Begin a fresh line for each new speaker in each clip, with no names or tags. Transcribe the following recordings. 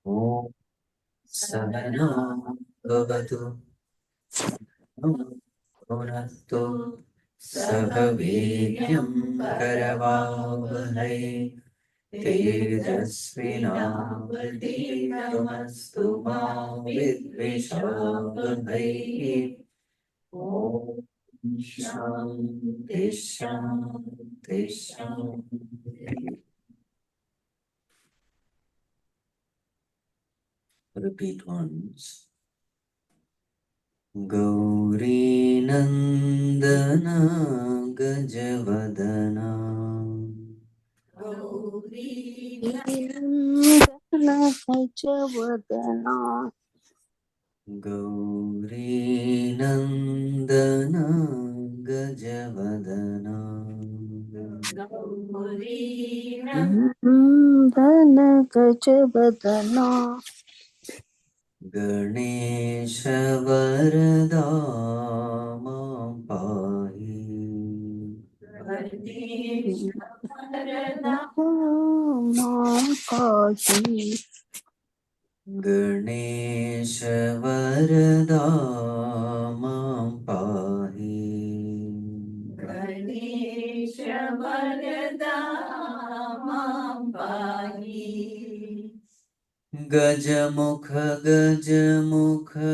Om Savano Bhavatu Bhunattu Sahaveryam Karavavahai Tejasvinavadhitamastu Ma Vidvishavahai. Om Shanti Shanti Shanti. Repeat once. Gauri Nandana Gajavadana
Gauri Nandana Gajavadana
Gauri Nandana Gajavadana
Gauri Nandana Gajavadana
Ganesha Varada Mam Pahi
Ganesha Varada Mam Pahi
Ganesha Varada Mam Pahi
Ganesha Varada Mam Pahi
Gajamukha Gajamukha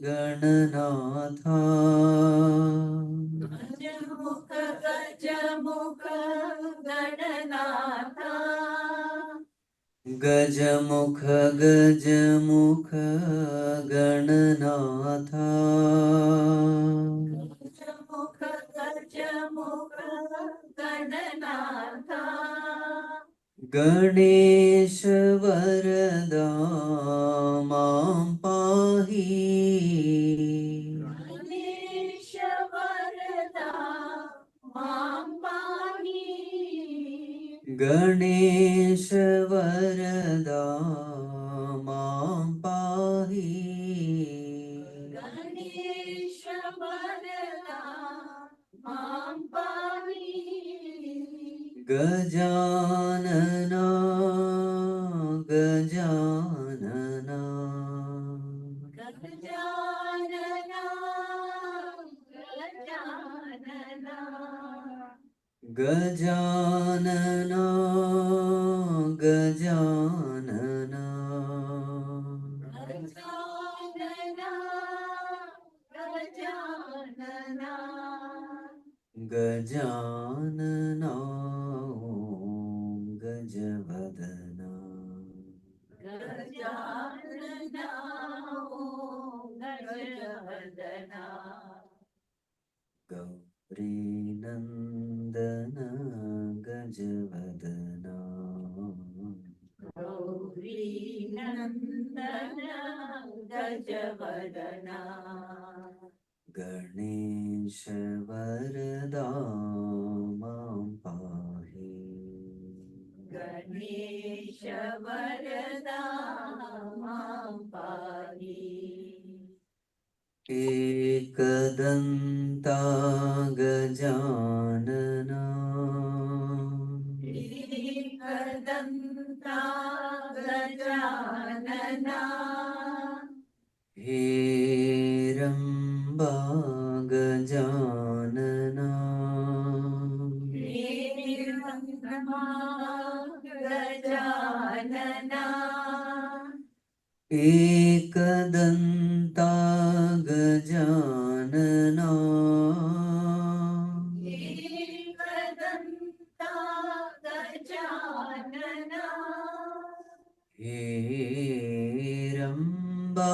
Gananatha
Gajamukha Gajamukha Gananatha
Gajamukha Gajamukha Gananatha
Gajamukha Gajamukha Gananatha
Ganesha Varada Mam Pahi
Ganesha Varada Mam Pahi
Ganesha Varada Mam Pahi
Ganesha Varada Mam Pahi
Gajanana Gajanana
Gajanana Gajanana
Gajanana Gajanana
Gajanana Gajanana
Gajanana Om Gajavadana
Gajanana Om Gajavadana
Gauri Nandana Gajavadana
Gauri Nandana Gajavadana
Ganesha Varada Mam Pahi
Ganesha Varada Mam Pahi
Ekadanta Gajanana
Ekadanta Gajanana
Heramba Gajanana
Hiranyama Gajanana
Ekadanta Gajanana
Ekadanta Gajanana
Heramba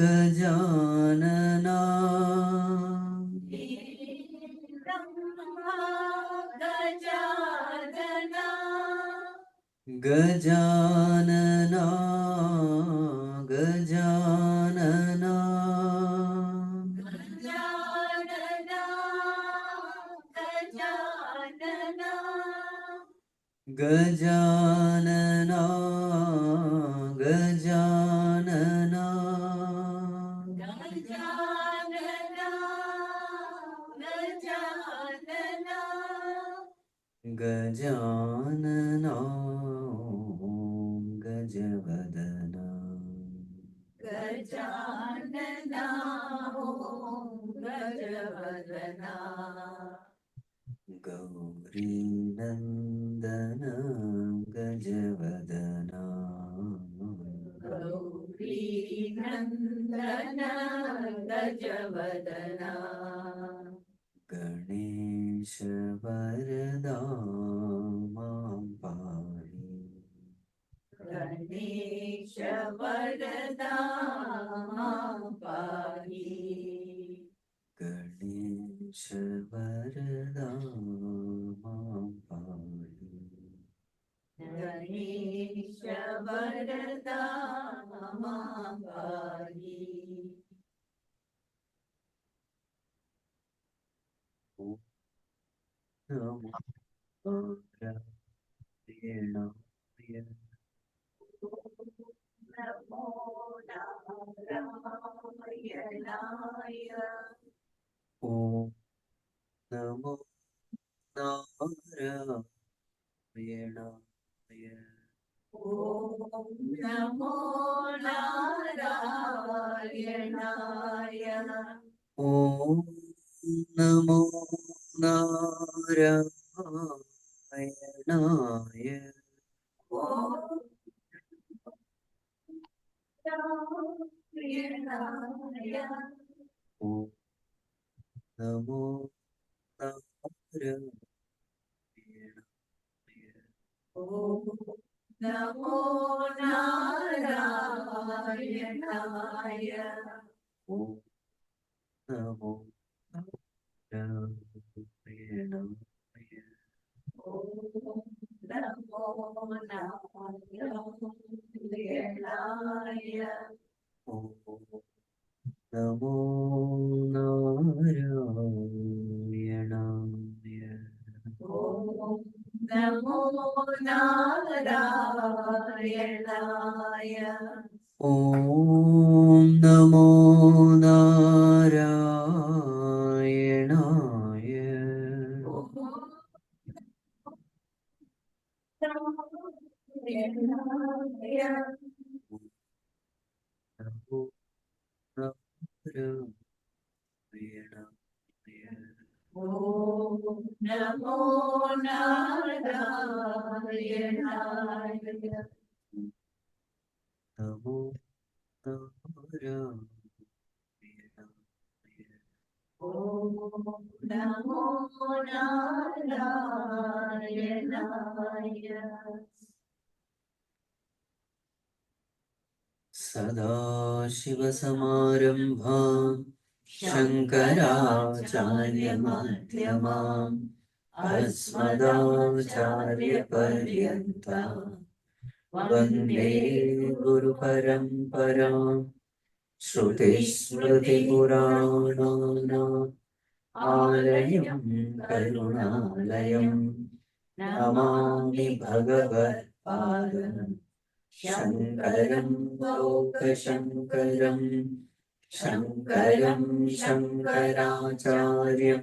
Gajanana Gajanana Gajanana
Gajanana Gajanana
Gajanana
Gajanana Gajanana
Gajanana ॐ गजवदना
गजानना गजवदना
गौरीनन्दन गजवदना
गौरीनन्दन गजवदना
गणेश वरदा मां पाहि
गणेश वरदा मां पाहि
गणेश वरदा मां पाहि
गणेश वरदा मां पाहि
ॐ नमो नारायणाय
नमो नारायणाय
ॐ नमो नारायणाय
ॐ नमो नारायणाय
ॐ नमो नारायणाय ॐ नमो नारायणाय
नमो नारायणाय
ॐ नमो नारायणाय
नमो नारायणाय
ॐ नमो नारायणाय
नमो नारायणाय
ॐ नमो नारायणाय नमो नारायणाय
नमो नारायणाय
नमो नारायणाय
नमो नारायणाय
सदाशिवसमारम्भाम् शङ्कराचार्यमध्यमाम् अस्मदाचार्यपर्यन्ताम् वन्दे गुरुपरम्पराम् श्रुतिस्मृतिपुराणानाम् आलयं करुणालयं नमामि भगवत्पादम् शङ्करं लोकशङ्करं शङ्करं शङ्कराचार्यं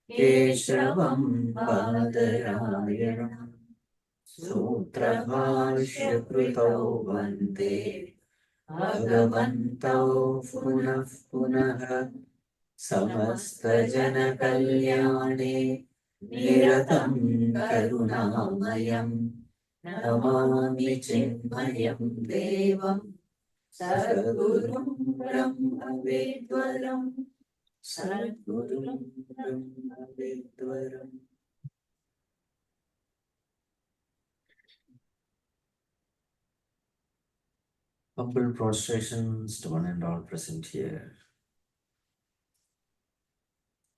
केशवं बादरायणं सूत्रभाष्यकृतौ वन्दे भगवन्तौ पुनः पुनः समस्तजनकल्याणे निरतं करुणामयम् नमामि चिन्मयं देवं सद्गुरुं ब्रह्मविद्वरं सद्गुरुं ब्रह्मविद्वरम् Humble prostrations to one and all present here.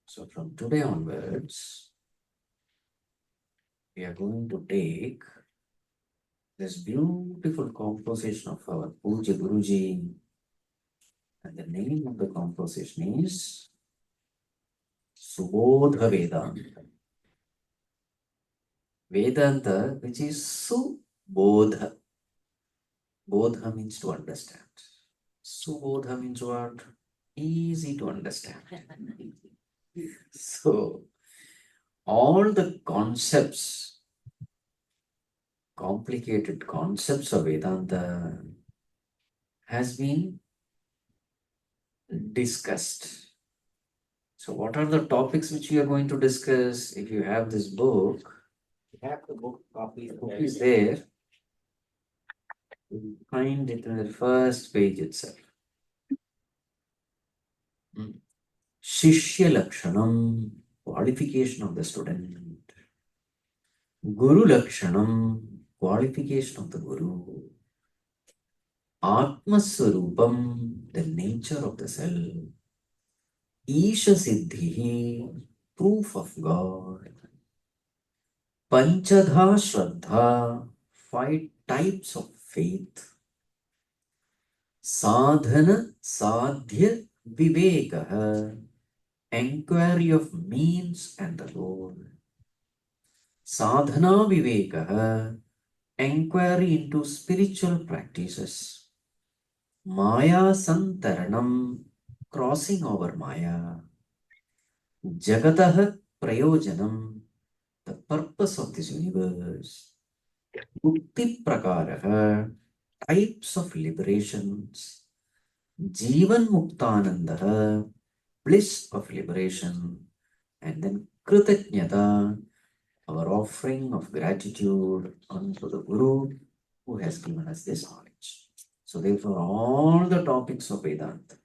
So from today onwards, we are going to take this beautiful composition of our Puja Guruji. And the name of the composition is Subodha Vedanta. Vedanta, which is Subodha. Bodha means to understand. Subodha means what? Easy to understand. So, all the concepts, complicated concepts of Vedanta has been discussed. So, what are the topics which we are going to discuss? If you have this book, you have the book copy. The book is there. You find it in the first page itself. Shishya Lakshanam, qualification of the student. Guru Lakshanam, qualification of the Guru. Atma Swarupam, the nature of the self. Isha Siddhi, proof of God. Panchadha Shraddha, 5 types of faith. Sadhana Sadhya Vivekaha, inquiry of means and the goal. Sadhana Vivekaha, inquiry into spiritual practices. Maya Santaranam, crossing over Maya. Jagatah Prayojanam, the purpose of this universe. Mukti Prakaraha, types of liberations. Jivan Muktananda, bliss of liberation. And then Kritajnata, our offering of gratitude unto the Guru who has given us this knowledge. So therefore, all the topics of Vedanta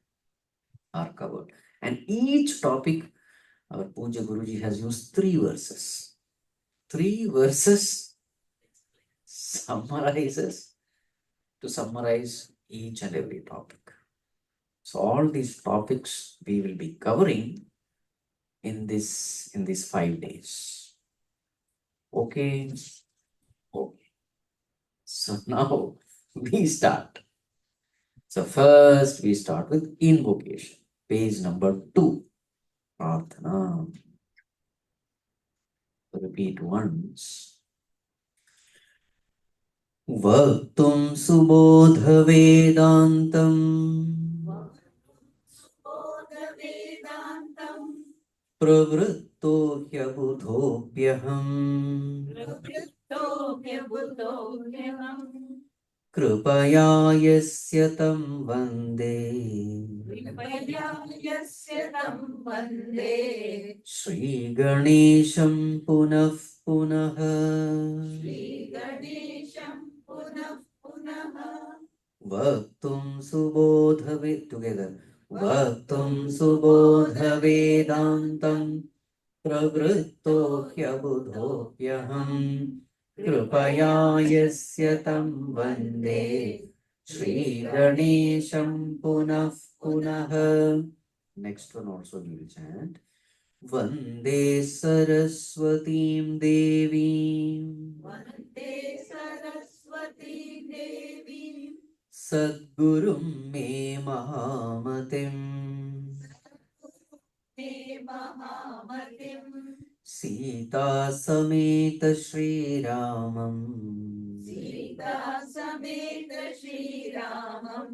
are covered. And each topic, our Puja Guruji has used 3 verses. 3 verses summarizes to summarize each and every topic. So all these topics we will be covering in these 5 days. Okay. Okay. So now we start. So first we start with invocation. Page number 2. Prarthana. Repeat once. Vaktum Subodha Vedantam
Subodha Vedantam
Pravritto Hyabudhobyaham
Prakrito
Kripaya Yasya Tam Vande
Vipaya Yasya Tam Vande
Shri Ganesham Punah Punaha
Shri Ganesham Punah Punah
Vaktum Subodha together. Vaktum Subodha Vedantam Pravritto Hyabudhobyaham Kripaya Yasya Tam Vande Shri Ganesham Punah Punaha. Next one also we will chant. Vande Saraswatim Devim
Vande Saraswati Devi
Sadgurum Me Mahamatim
Te Mahamatim
Sita Sameta Shri Ramam
Sita Sameta Shri Ramam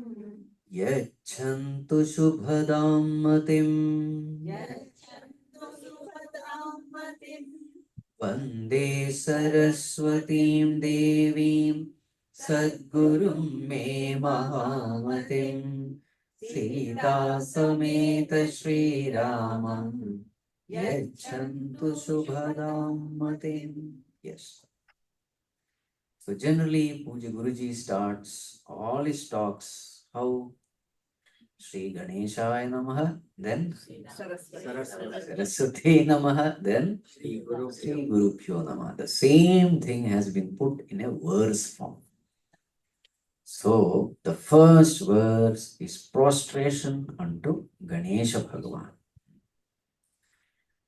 Yachantu Shubhadam Matim
Yachantu Subhadam Matim
Vande Saraswatim Devim Sadgurum Me Mahamatim Sita Sameta Shri Ramam Yachantu Shubhadam Matim. Yes. So generally, Puja Guruji starts all his talks. How? Shri Ganeshaya Namaha, then Saraswati Namaha, then Shri Gurubhyo Namaha. The same thing has been put in a verse form. So the first verse is prostration unto Ganesha Bhagavan.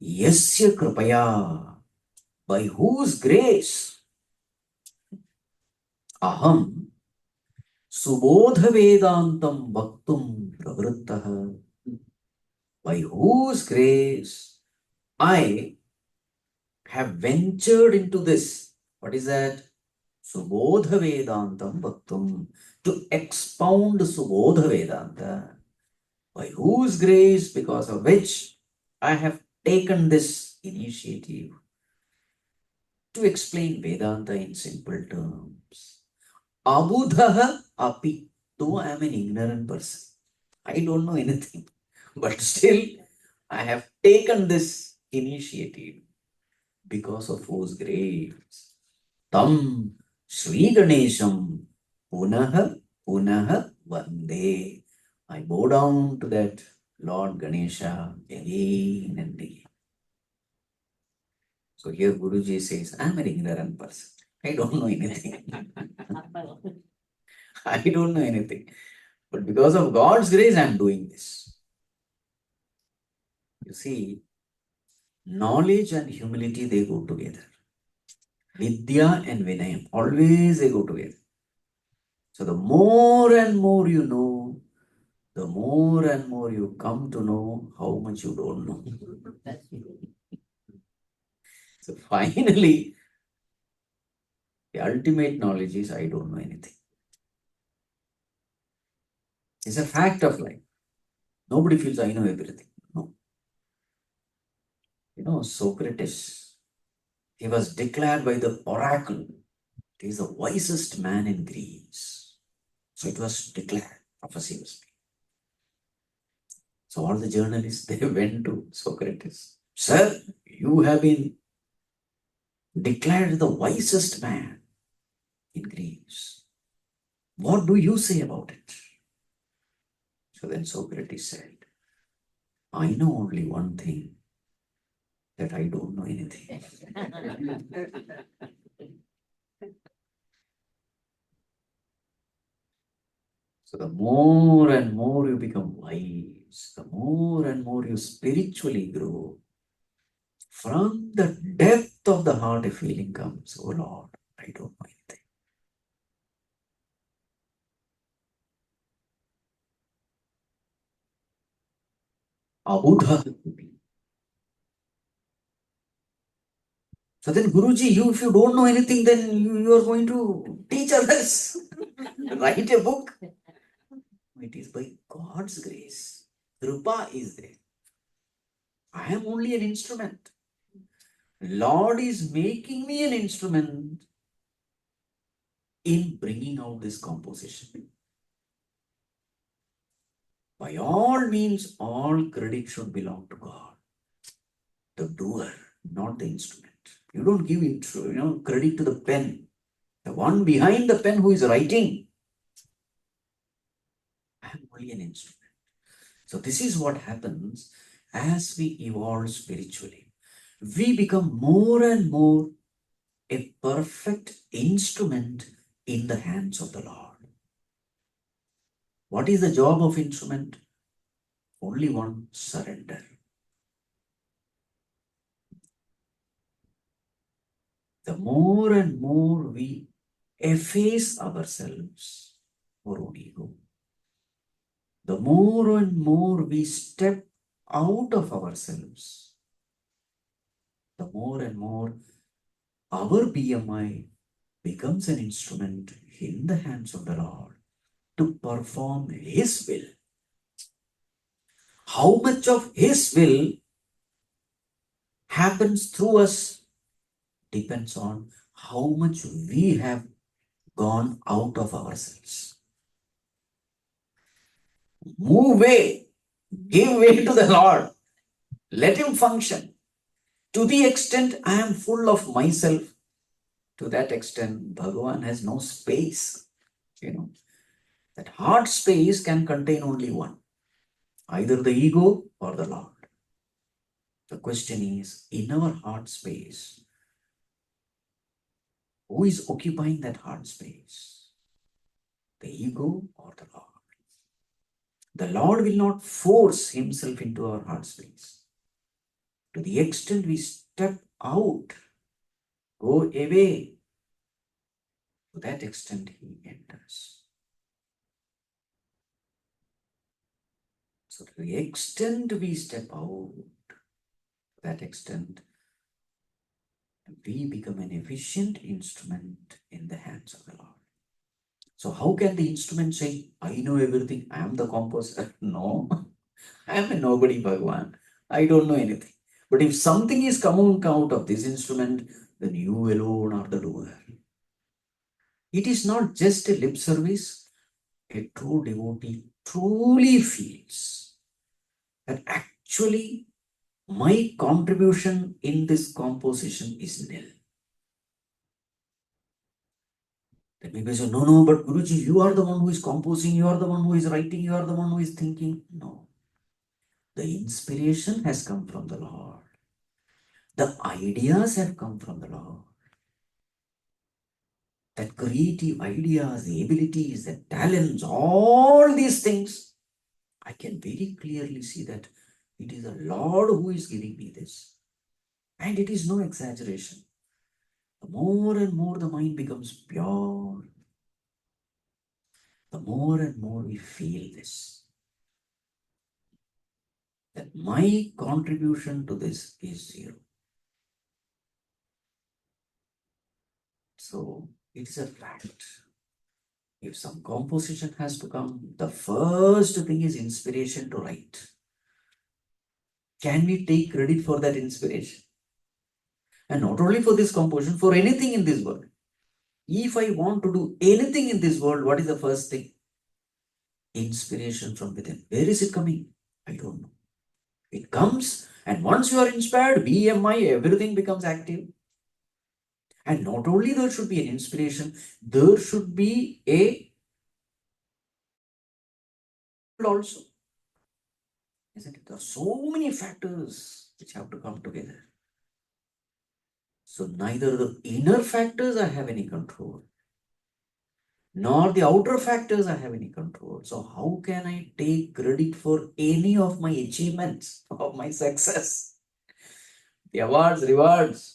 Yasya Kripaya, by whose grace? aham Subodha Vedantam Bhaktum Pravrittaha, by whose grace I have ventured into this. What is that? Subodha Vedantam Bhaktum, to expound Subodha Vedanta, by whose grace, because of which I have taken this initiative to explain Vedanta in simple terms. Abudhaha api, though I am an ignorant person, I don't know anything, but still I have taken this initiative because of whose grace. Tam Sri Ganesham Punaha Punaha Vande. I bow down to that Lord Ganesha again and again. So here Guruji says, I am an ignorant person. I don't know anything. I don't know anything. But because of God's grace, I am doing this. You see, knowledge and humility, they go together. Vidya and Vinayam, always they go together. So the more and more you know, the more and more you come to know how much you don't know. So finally, the ultimate knowledge is I don't know anything. It's a fact of life. Nobody feels I know everything. No. You know, Socrates, he was declared by the oracle. He is the wisest man in Greece. So it was declared, prophecy was made. So all the journalists, they went to Socrates. Sir, you have been declared the wisest man in Greece. What do you say about it? So then Socrates said, I know only one thing, that I don't know anything. So the more and more you become wise, the more and more you spiritually grow. From the depth of the heart, a feeling comes, oh Lord, I don't know anything. Abudha. So then Guruji, if you don't know anything, then you are going to teach others. Write a book. It is by God's grace. Kripa is there. I am only an instrument. Lord is making me an instrument in bringing out this composition. By all means, all credit should belong to God, the doer, not the instrument. You don't give credit to the pen, the one behind the pen who is writing. I am only an instrument. So this is what happens as we evolve spiritually. We become more and more a perfect instrument in the hands of the Lord. What is the job of instrument? Only one, surrender. The more and more we efface ourselves, our own ego, the more and more we step out of ourselves, the more and more our BMI becomes an instrument in the hands of the Lord to perform His will. How much of His will happens through us depends on how much we have gone out of ourselves. Move way, give way to the Lord, let Him function. To the extent I am full of myself, to that extent Bhagavan has no space. That heart space can contain only one, either the ego or the Lord. The question is, in our heart space, who is occupying that heart space? The ego or the Lord? The Lord will not force Himself into our heart space. To the extent we step out, go away, To that extent, he enters. So to the extent we step out, to that extent, we become an efficient instrument in the hands of the Lord. So how can the instrument say, I know everything, I am the composer? No, I am a nobody Bhagwan. I don't know anything. But if something is coming out of this instrument, then you alone are the doer. It is not just a lip service. A true devotee truly feels that actually my contribution in this composition is nil. Then maybe say, no, but Guruji, you are the one who is composing, you are the one who is writing, you are the one who is thinking. No. The inspiration has come from the Lord. The ideas have come from the Lord. That creative ideas, the abilities, the talents, all these things, I can very clearly see that it is the Lord who is giving me this. And it is no exaggeration. The more and more the mind becomes pure, the more and more we feel this. That my contribution to this is zero. So it's a fact. If some composition has to come, the first thing is inspiration to write. Can we take credit for that inspiration? And not only for this composition, for anything in this world. If I want to do anything in this world, what is the first thing? Inspiration from within. Where is it coming? I don't know. It comes, and once you are inspired, BMI, everything becomes active. And not only there should be an inspiration, there should be a also. Isn't it? There are so many factors which have to come together. So neither the inner factors I have any control, nor the outer factors I have any control. So how can I take credit for any of my achievements, of my success? The awards, rewards,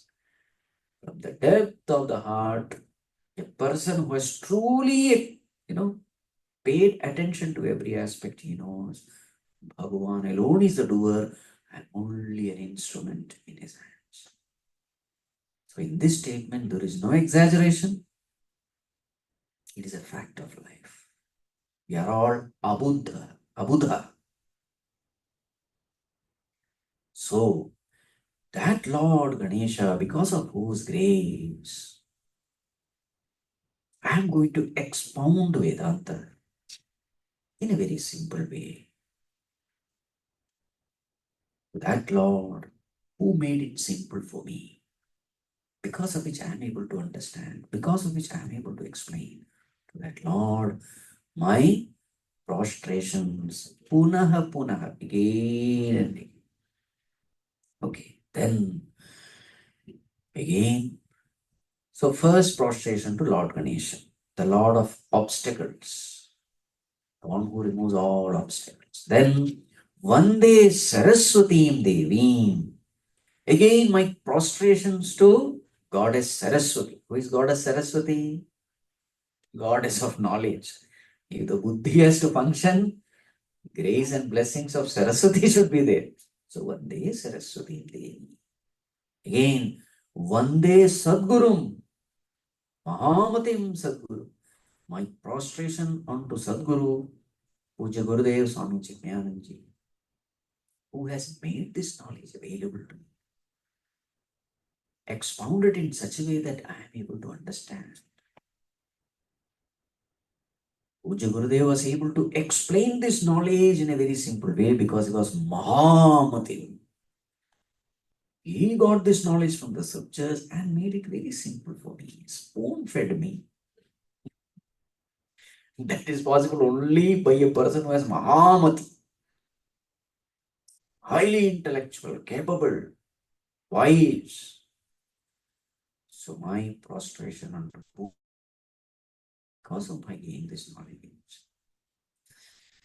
from the depth of the heart, a person who has truly, paid attention to every aspect, he knows Bhagavan alone is the doer and only an instrument in his hands. So in this statement, there is no exaggeration. It is a fact of life. We are all Abuddha. So that Lord Ganesha, because of whose grace, I am going to expound Vedanta in a very simple way. That Lord who made it simple for me, because of which I am able to understand, because of which I am able to explain. To that Lord, my prostrations, punaha, again and again. Okay, then again. So first prostration to Lord Ganesha, the Lord of obstacles, the one who removes all obstacles. Then Vande Saraswatim Devim. Again, my prostrations to Goddess Saraswati. Who is Goddess Saraswati? Goddess of knowledge. If the buddhi has to function, grace and blessings of Saraswati should be there. So Vande Saraswati Devi. Again, Vande Sadgurum, Mahamatim Sadguru. My prostration unto Sadguru, Puja Gurudev Swami Chimyananji, who has made this knowledge available to me, expounded in such a way that I am able to understand. Puja Gurudev was able to explain this knowledge in a very simple way because he was Mahamatim. He got this knowledge from the scriptures and made it very simple for me. Spoon fed me. That is possible only by a person who has Mahamati. Highly intellectual, capable, wise. So my prostration unto Buddha, because of my gain this knowledge.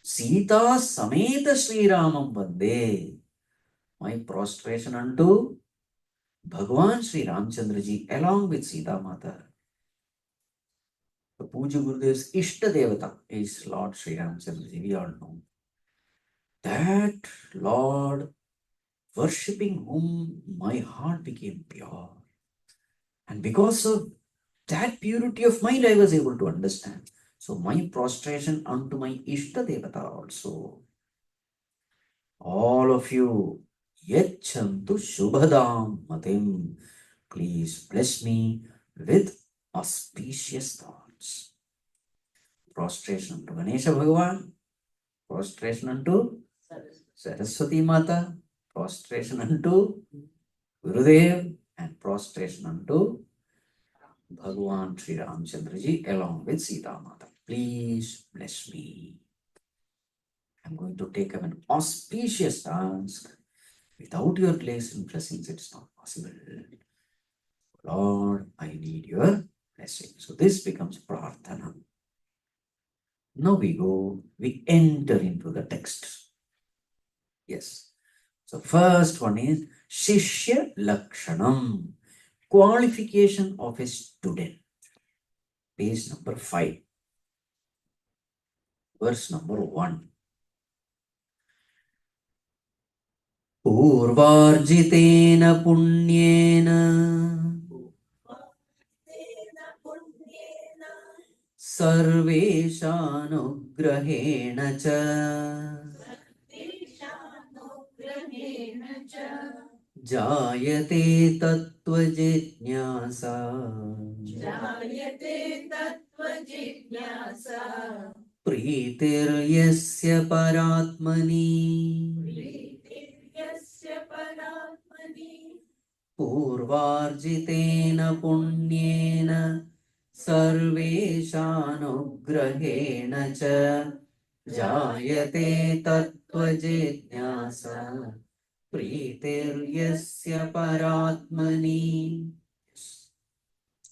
Sita Sameta Sri Ramam Vande. My prostration unto Bhagavan Sri Ramchandraji along with Sita Mata. The Puja Gurudev's Ishta Devata is Lord Sri Ramchandra. We all know that Lord, worshipping whom my heart became pure. And because of that purity of mind, I was able to understand. So my prostration unto my Ishta Devata also. All of you, Yachantu Shubhadam Matim, please bless me with auspicious thoughts. Prostration unto Ganesha Bhagavan, prostration unto Saraswati Mata, prostration unto Gurudev, and prostration unto Bhagavan Sri Ramchandraji along with Sita Mata. Please bless me. I'm going to take up an auspicious task. Without your grace and blessings, it's not possible. Lord, I need your blessing. So this becomes prarthana. Now we enter into the text. Yes. So first one is Shishya Lakshanam, qualification of a student. Page number 5. Verse number 1. Purvarjitena punyena
तेन पुण्येन
सर्वेशानुग्रहेण च
तेषानुग्रहेण च
जायते तत्त्वजिज्ञासा
जायते तत्त्वजिज्ञासा
प्रीतिर्यस्य परात्मनि
प्रीतिर्यस्य परात्मनि
पूर्वार्जितेन पुण्येन सर्वेशानुग्रहेण च जायते तत्त्वजिज्ञासा प्रीतिर्यस्य परात्मनि.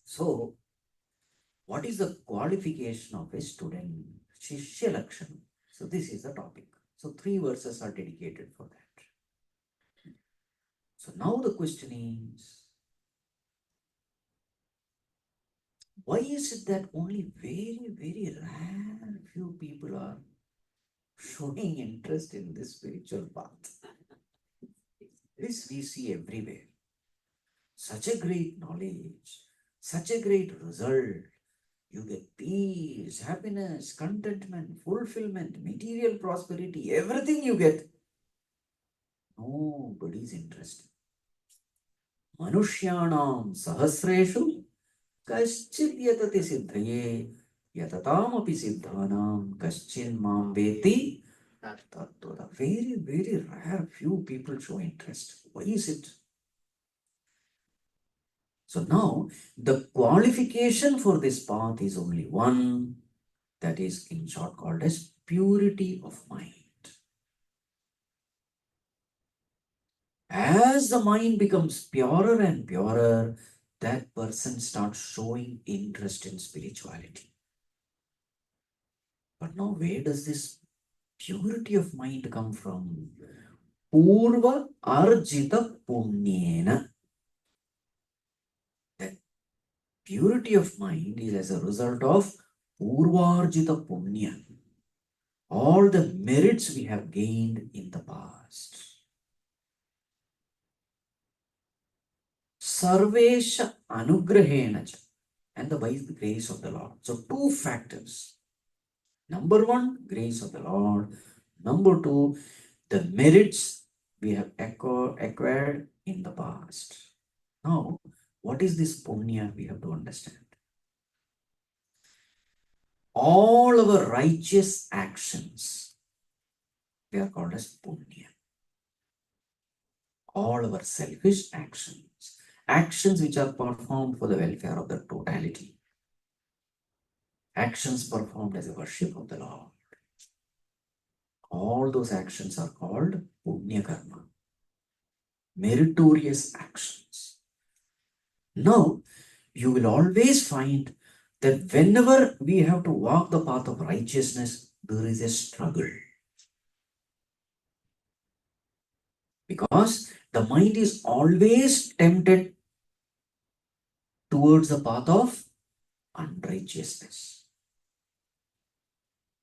So, what is the qualification of a student? Shishya Lakshanam. So, this is the topic. So, 3 verses are dedicated for that. So, now the question is, why is it that only very, very rare few people are showing interest in this spiritual path? This we see everywhere. Such a great knowledge, such a great result. You get peace, happiness, contentment, fulfillment, material prosperity, everything you get. Nobody's interested. Manushyanam sahasreshu kaschid yatati siddhaye yatatam siddhanam kaschin mam veti tattva. Very, very rare few people show interest. Why is it? So now the qualification for this path is only one, that is in short called as purity of mind. As the mind becomes purer and purer, that person starts showing interest in spirituality. But now where does this purity of mind come from? Purva arjita punyena. That purity of mind is as a result of purvarjita punya. All the merits we have gained in the past. Sarvesha anugrahena cha, and by the grace of the Lord. So 2 factors. Number 1, grace of the Lord. Number 2, the merits we have acquired in the past. Now, what is this punya? We have to understand. All our righteous actions, they are called as punya. All our selfish actions, actions which are performed for the welfare of the totality, actions performed as a worship of the Lord, all those actions are called punya karma, meritorious actions. Now, you will always find that whenever we have to walk the path of righteousness, there is a struggle. Because the mind is always tempted towards the path of unrighteousness.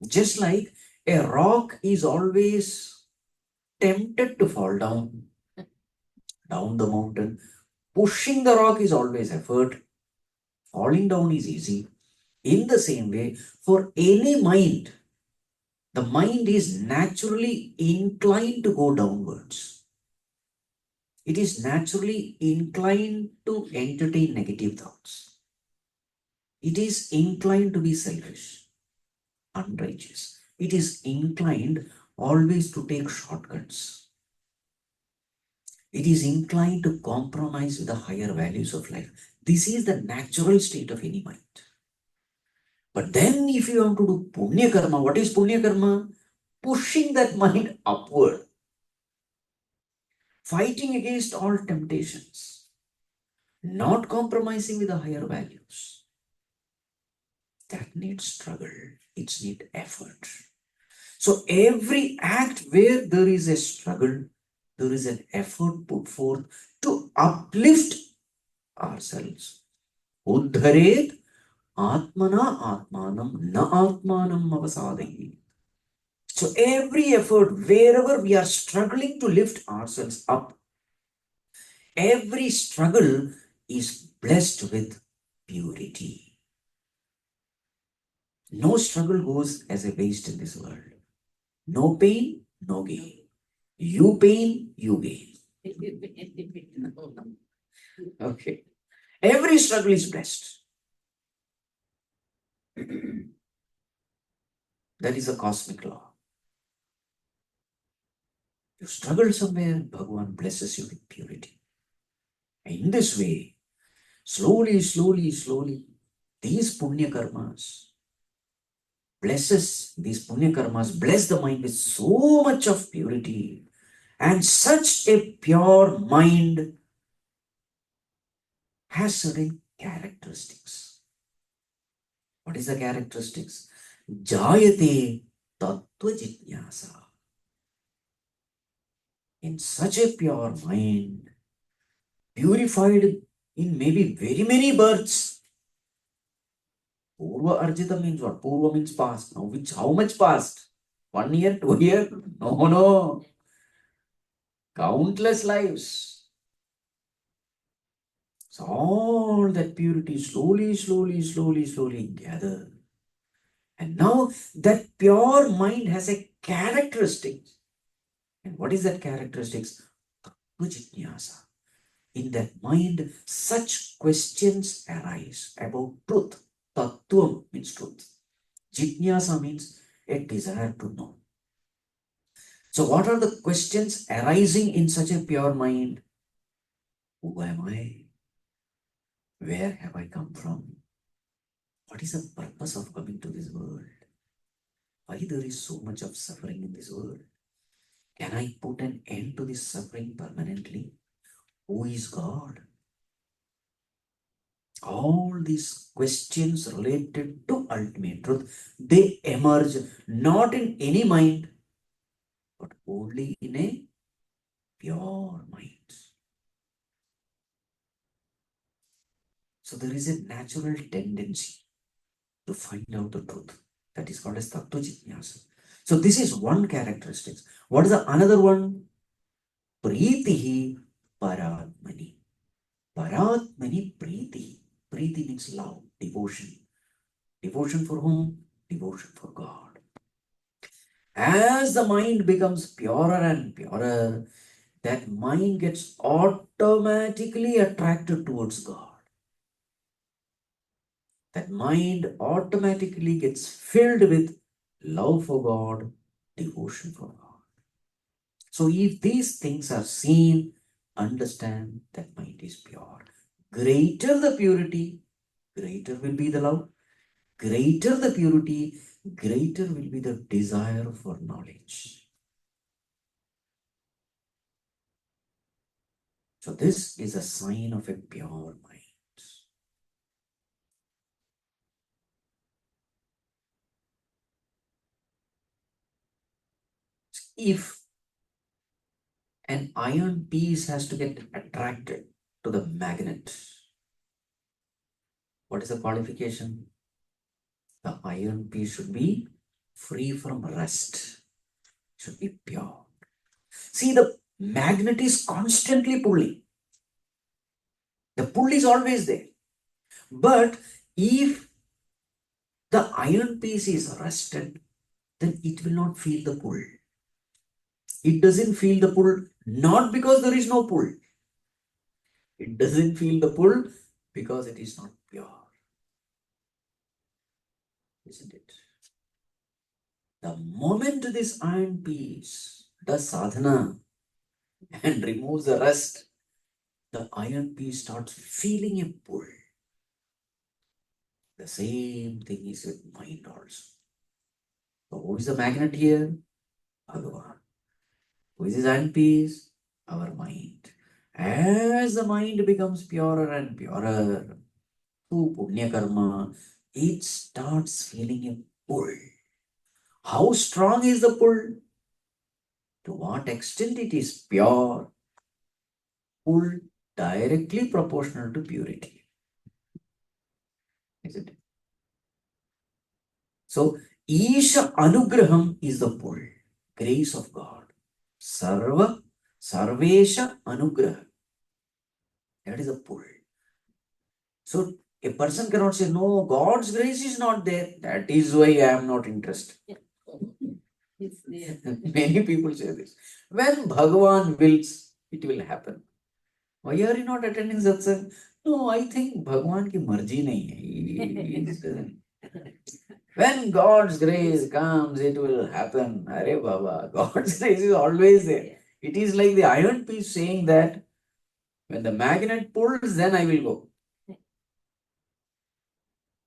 Just like a rock is always tempted to fall down the mountain. Pushing the rock is always effort. Falling down is easy. In the same way, for any mind, the mind is naturally inclined to go downwards. It is naturally inclined to entertain negative thoughts. It is inclined to be selfish, unrighteous. It is inclined always to take shortcuts. It is inclined to compromise with the higher values of life. This is the natural state of any mind. But then, if you want to do punya karma, what is punya karma? Pushing that mind upward, fighting against all temptations, not compromising with the higher values. That needs struggle, it needs effort. So, every act where there is a struggle, there is an effort put forth to uplift ourselves. Uddharet atmana atmanam na atmanam avasadhi. So every effort, wherever we are struggling to lift ourselves up, every struggle is blessed with purity. No struggle goes as a waste in this world. No pain, no gain. You pain, you gain. Okay. Every struggle is blessed. That is a cosmic law. You struggle somewhere, Bhagavan blesses you with purity. And in this way, slowly, these punya karmas these punya karmas bless the mind with so much of purity, and such a pure mind has certain characteristics. What is the characteristics? Jayate tattva jitnyasa. In such a pure mind, purified in maybe very many births. Purva arjita means what? Purva means past. Now, how much past? 1 year, 2 year? No. Countless lives. So all that purity slowly gather. And now that pure mind has a characteristic. And what is that characteristic? Jitnyasa. In that mind, such questions arise about truth. Tattvam means truth. Jitnyasa means a desire to know. So what are the questions arising in such a pure mind? Who am I? Where have I come from? What is the purpose of coming to this world? Why there is so much of suffering in this world? Can I put an end to this suffering permanently? Who is God? All these questions related to ultimate truth, they emerge not in any mind, but only in a pure mind. So there is a natural tendency to find out the truth. That is called as Tattva Jitnyasa. So this is one characteristic. What is the another one? Pritihi Paratmani. Paratmani Priti. Priti means love, devotion. Devotion for whom? Devotion for God. As the mind becomes purer and purer, that mind gets automatically attracted towards God. That mind automatically gets filled with love for God, devotion for God. So if these things are seen, understand that mind is pure. Greater the purity, greater will be the love. Greater the purity, greater will be the desire for knowledge. So this is a sign of a pure mind. If an iron piece has to get attracted to the magnet, what is the qualification? The iron piece should be free from rust, should be pure. See, the magnet is constantly pulling. The pull is always there. But if the iron piece is rusted, then it will not feel the pull. It doesn't feel the pull not because there is no pull. It doesn't feel the pull because it is not pure. Isn't it? The moment this iron piece does sadhana and removes the rust, the iron piece starts feeling a pull. The same thing is with mind also. So who is the magnet here? Bhagavan. Who is his iron piece? Our mind. As the mind becomes purer and purer through punya karma, it starts feeling a pull. How strong is the pull? To what extent it is pure? Pull directly proportional to purity. Isn't it? So, Isha Anugraham is the pull, grace of God. Sarvesha Anugraham. That is the pull. So, a person cannot say, no, God's grace is not there. That is why I am not interested.
It's there.
Many people say this. When Bhagavan wills, it will happen. Why are you not attending satsang? No, I think Bhagavan ki marji nahi hai. When God's grace comes, it will happen. Arey Baba, God's grace is always there. It is like the iron piece saying that when the magnet pulls, then I will go.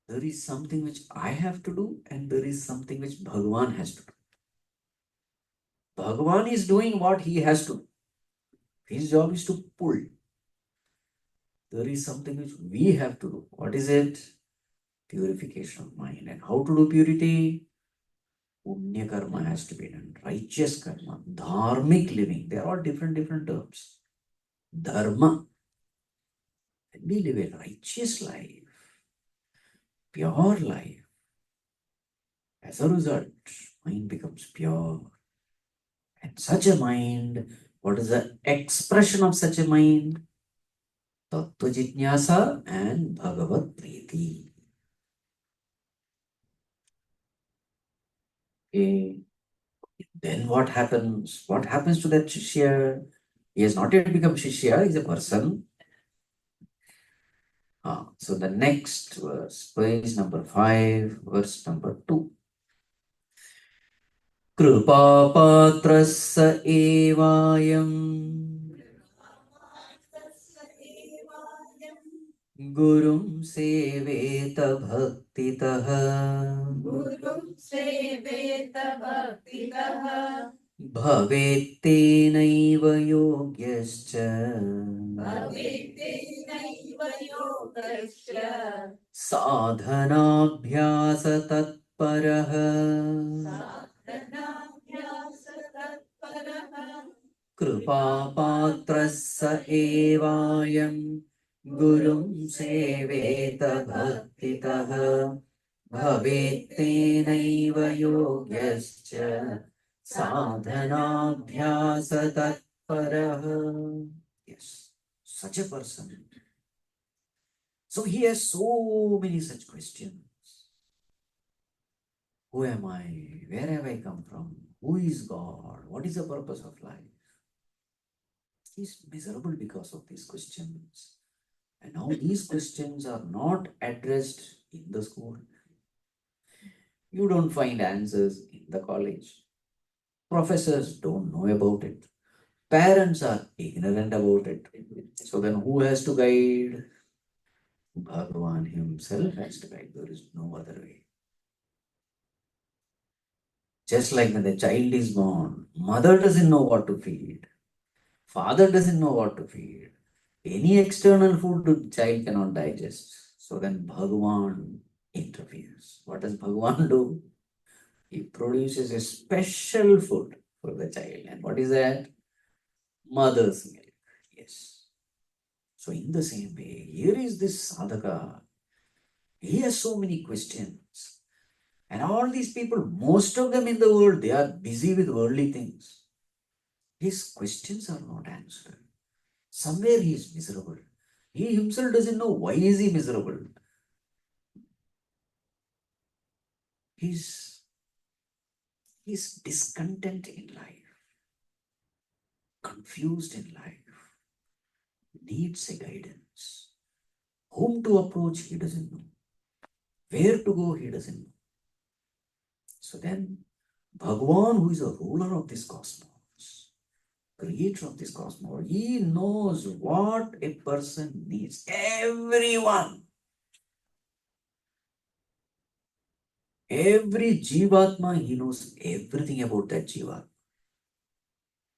There is something which I have to do, and there is something which Bhagavan has to do. Bhagavan is doing what he has to do. His job is to pull. There is something which we have to do. What is it? Purification of mind. And how to do purity? Punya karma has to be done. Righteous karma. Dharmic living. They are all different terms. Dharma. When we live a righteous life, pure life, as a result, mind becomes pure. And such a mind, what is the expression of such a mind? Tattva Jitnyasa and Bhagavad Priti. Okay. Then what happens? What happens to that Shishya? He has not yet become Shishya, he is a person. So the next verse, page number 5, verse number 2. कृपापात्रस्य एवायम् गुरुं सेवेत भक्तितः
Gurum seveta bhaktitah
भवेत्तेनैव योग्यश्च
bhavete naiva yogasya
साधनाभ्यासतत्परः
sadhanabhyasa tatparah
कृपापात्रस्य एवायम् गुरुं सेवेत भक्तितः भवेत्तेनैव योग्यश्च sadhanabhyasatatparah. Yes, such a person. So he has so many such questions. Who am I? Where have I come from? Who is God? What is the purpose of life? He is miserable because of these questions. And now these questions are not addressed in the school. You don't find answers in the college. Professors don't know about it. Parents are ignorant about it. So then who has to guide? Bhagavan himself has to guide. There is no other way. Just like when the child is born, mother doesn't know what to feed. Father doesn't know what to feed. Any external food the child cannot digest. So then Bhagavan interferes. What does Bhagavan do? He produces a special food for the child. And what is that? Mother's milk. Yes. So in the same way, here is this sadhaka. He has so many questions. And all these people, most of them in the world, they are busy with worldly things. His questions are not answered. Somewhere he is miserable. He himself doesn't know why is he miserable. He's discontent in life, confused in life, needs a guidance. Whom to approach, he doesn't know. Where to go, he doesn't know. So then, Bhagwan, who is a ruler of this cosmos, creator of this cosmos, he knows what a person needs. Everyone. Every Jivatma, he knows everything about that Jivatma.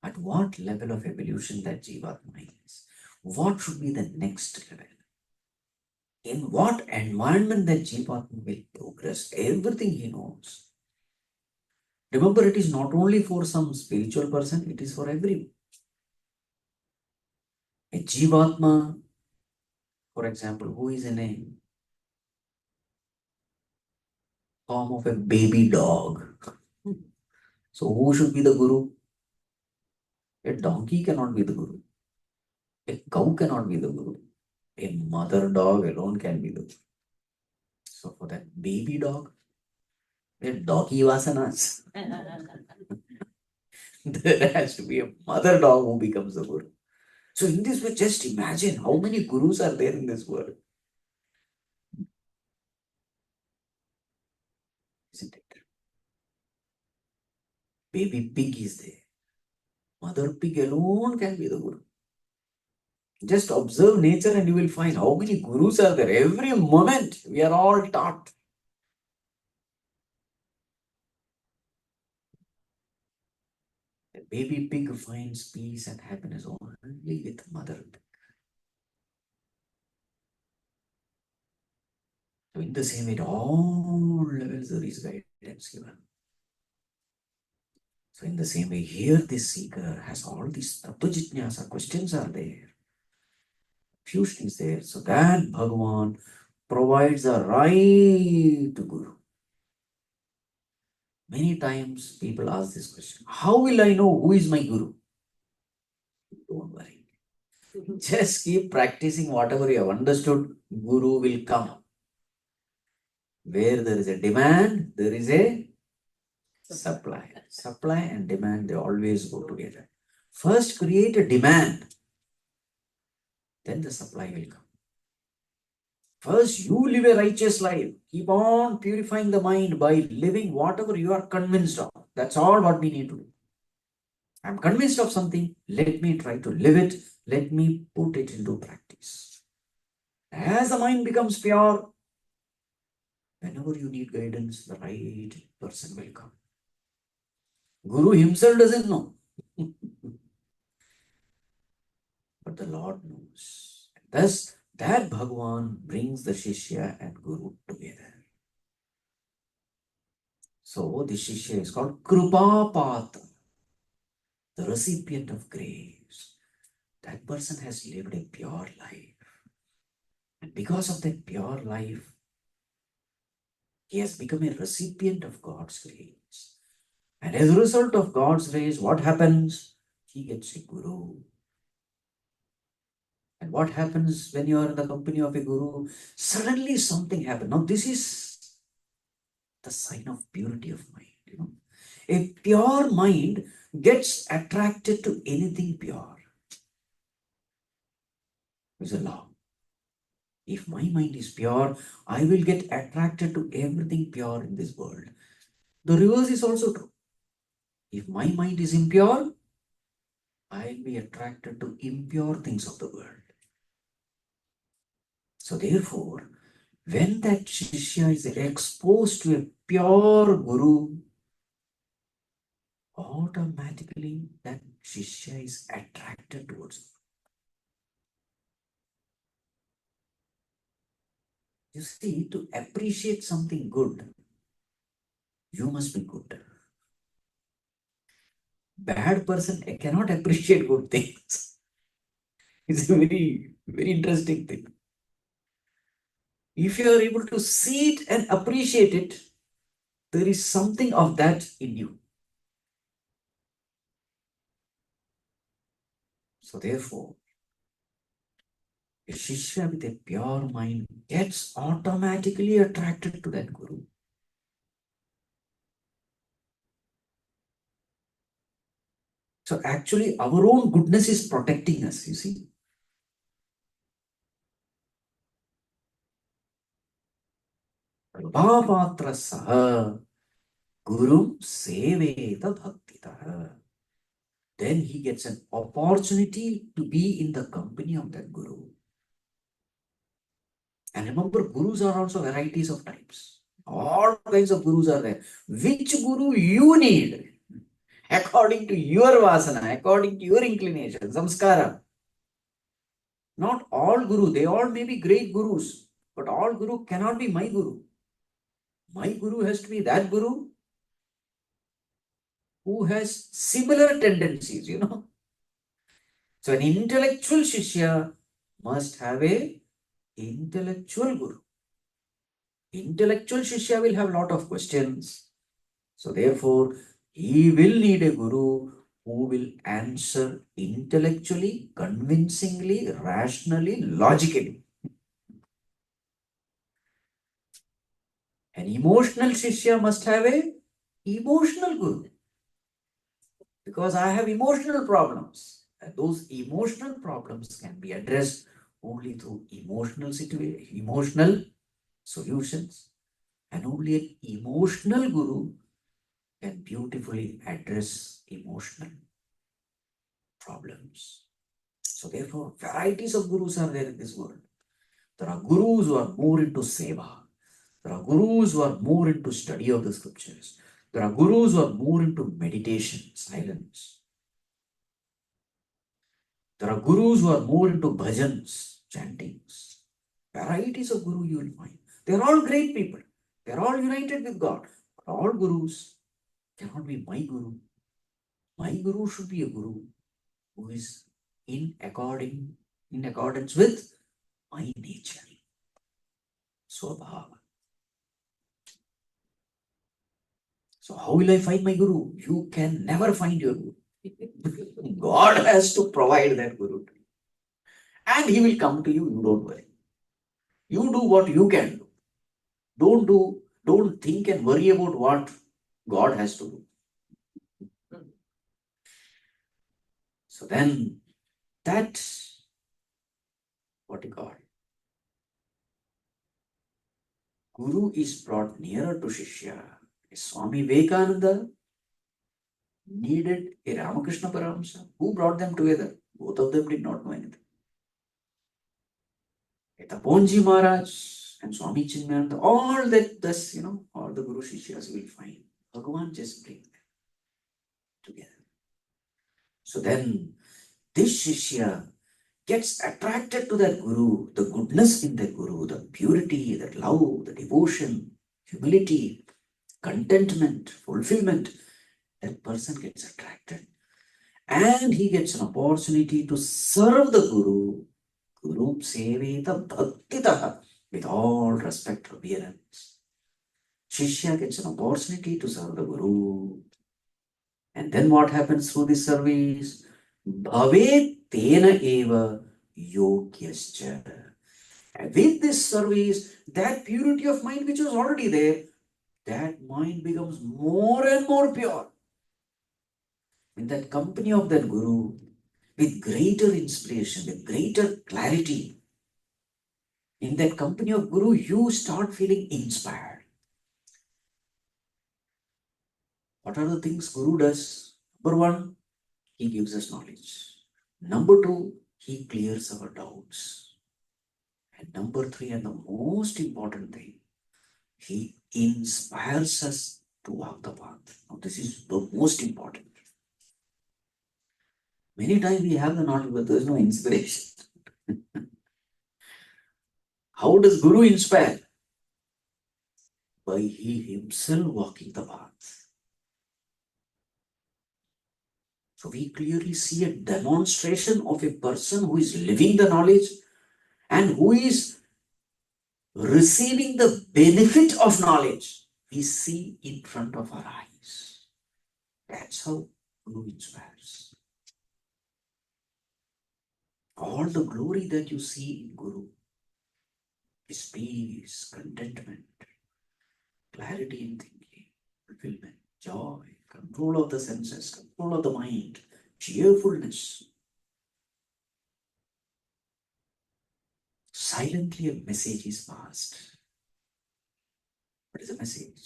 At what level of evolution that Jivatma is. What should be the next level? In what environment that Jivatma will progress. Everything he knows. Remember, it is not only for some spiritual person, it is for everyone. A Jivatma, for example, who is in a form of a baby dog. So who should be the guru? A donkey cannot be the guru. A cow cannot be the guru. A mother dog alone can be the guru. So for that baby dog, a doggy vasanas, there has to be a mother dog who becomes the guru. So in this way, just imagine how many gurus are there in this world. Isn't it? Baby pig is there. Mother pig alone can be the guru. Just observe nature and you will find how many gurus are there. Every moment we are all taught. The baby pig finds peace and happiness only with mother pig. So in the same way, at all levels there is guidance given. So in the same way, here this seeker has all these tattva questions are there. Fusion is there. So that Bhagavan provides a right guru. Many times people ask this question, how will I know who is my guru? Don't worry. Just keep practicing whatever you have understood, guru will come. Where there is a demand, there is a supply. Supply and demand, they always go together. First create a demand, then the supply will come. First, you live a righteous life. Keep on purifying the mind by living whatever you are convinced of. That's all what we need to do. I'm convinced of something. Let me try to live it. Let me put it into practice. As the mind becomes pure, whenever you need guidance, the right person will come. Guru himself doesn't know. But the Lord knows. Thus, that Bhagavan brings the Shishya and Guru together. So, the Shishya is called Krupapata, the recipient of grace. That person has lived a pure life. And because of that pure life, he has become a recipient of God's grace. And as a result of God's grace, what happens? He gets a guru. And what happens when you are in the company of a guru? Suddenly something happens. Now, this is the sign of purity of mind. A pure mind gets attracted to anything pure. It's a law. If my mind is pure, I will get attracted to everything pure in this world. The reverse is also true. If my mind is impure, I'll be attracted to impure things of the world. So therefore, when that Shishya is exposed to a pure Guru, automatically that Shishya is attracted towards Guru. You see, to appreciate something good, you must be good. Bad person cannot appreciate good things. It's a very, very interesting thing. If you are able to see it and appreciate it, There is something of that in you. So therefore, a Shishya with a pure mind gets automatically attracted to that Guru. So actually, our own goodness is protecting us, you see. Bhavapatra saha Guru seveta bhaktita. Then he gets an opportunity to be in the company of that Guru. And remember, Gurus are also varieties of types. All kinds of Gurus are there. Which Guru you need? According to your vasana, according to your inclination, samskara. Not all Guru, they all may be great Gurus, but all Guru cannot be my Guru. My Guru has to be that Guru who has similar tendencies, you know. So an intellectual Shishya must have a intellectual Guru. Intellectual Shishya will have a lot of questions. So therefore, he will need a Guru who will answer intellectually, convincingly, rationally, logically. An emotional Shishya must have a emotional Guru. Because I have emotional problems. And those emotional problems can be addressed only through emotional solutions. And only an emotional Guru can beautifully address emotional problems. So therefore, varieties of Gurus are there in this world. There are Gurus who are more into Seva. There are Gurus who are more into study of the scriptures. There are Gurus who are more into meditation, silence. There are Gurus who are more into bhajans, chantings. Varieties of Guru you will find. They are all great people. They are all united with God. But all Gurus cannot be my Guru. My Guru should be a Guru who is in accordance with my nature. Swabhava. So how will I find my Guru? You can never find your Guru. God has to provide that Guru. And he will come to you, you don't worry. You do what you can do. Don't think and worry about what God has to do. So then that's what you call. Guru is brought nearer to Shishya. Swami Vivekananda needed a Ramakrishna Paramahamsa. Who brought them together? Both of them did not know anything. Taponji Maharaj and Swami Chinmayananda, all that, thus, all the Guru Shishyas will find. Bhagavan just bring them together. So then, this Shishya gets attracted to that Guru, the goodness in the Guru, the purity, the love, the devotion, humility, contentment, fulfillment. That person gets attracted. And he gets an opportunity to serve the Guru, Guru Seveta Bhaktitaha, with all respect, reverence. Shishya gets an opportunity to serve the Guru. And then what happens through this service? Bhave tena eva yogyascha. And with this service, that purity of mind which was already there, that mind becomes more and more pure. In that company of that Guru, with greater inspiration, with greater clarity, in that company of Guru, you start feeling inspired. What are the things Guru does? Number one, he gives us knowledge. Number two, he clears our doubts. And number three, and the most important thing, he inspires us to walk the path. Now, this is the most important. Many times we have the knowledge, but there is no inspiration. How does Guru inspire? By he himself walking the path. So we clearly see a demonstration of a person who is living the knowledge and who is receiving the benefit of knowledge. we see in front of our eyes. That's how Guru inspires. All the glory that you see in Guru is peace, contentment, clarity in thinking, fulfillment, joy, control of the senses, control of the mind, cheerfulness. Silently a message is passed. What is the message?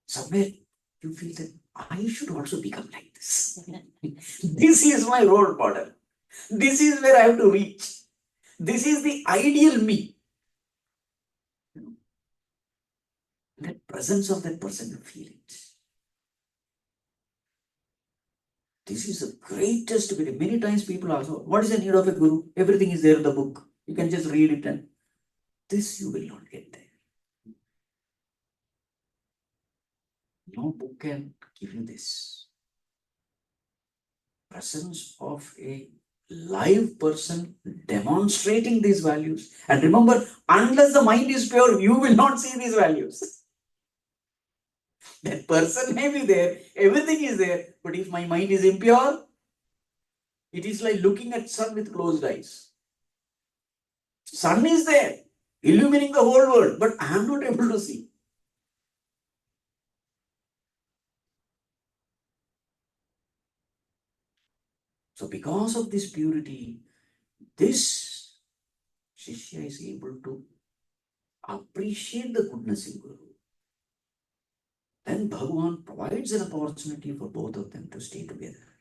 Somewhere you feel that I should also become like this. This is my role model. This is where I have to reach. This is the ideal me. That presence of that person, you feel it. This is the greatest belief. Many times people ask, what is the need of a guru? Everything is there in the book. You can just read it, and this you will not get there. No book can give you this. Presence of a live person demonstrating these values. And remember, unless the mind is pure, you will not see these values. That person may be there, everything is there, but if my mind is impure, it is like looking at sun with closed eyes. Sun is there, illumining the whole world, but I am not able to see. So because of this purity, this Shishya is able to appreciate the goodness in Guru. Then Bhagavan provides an opportunity for both of them to stay together.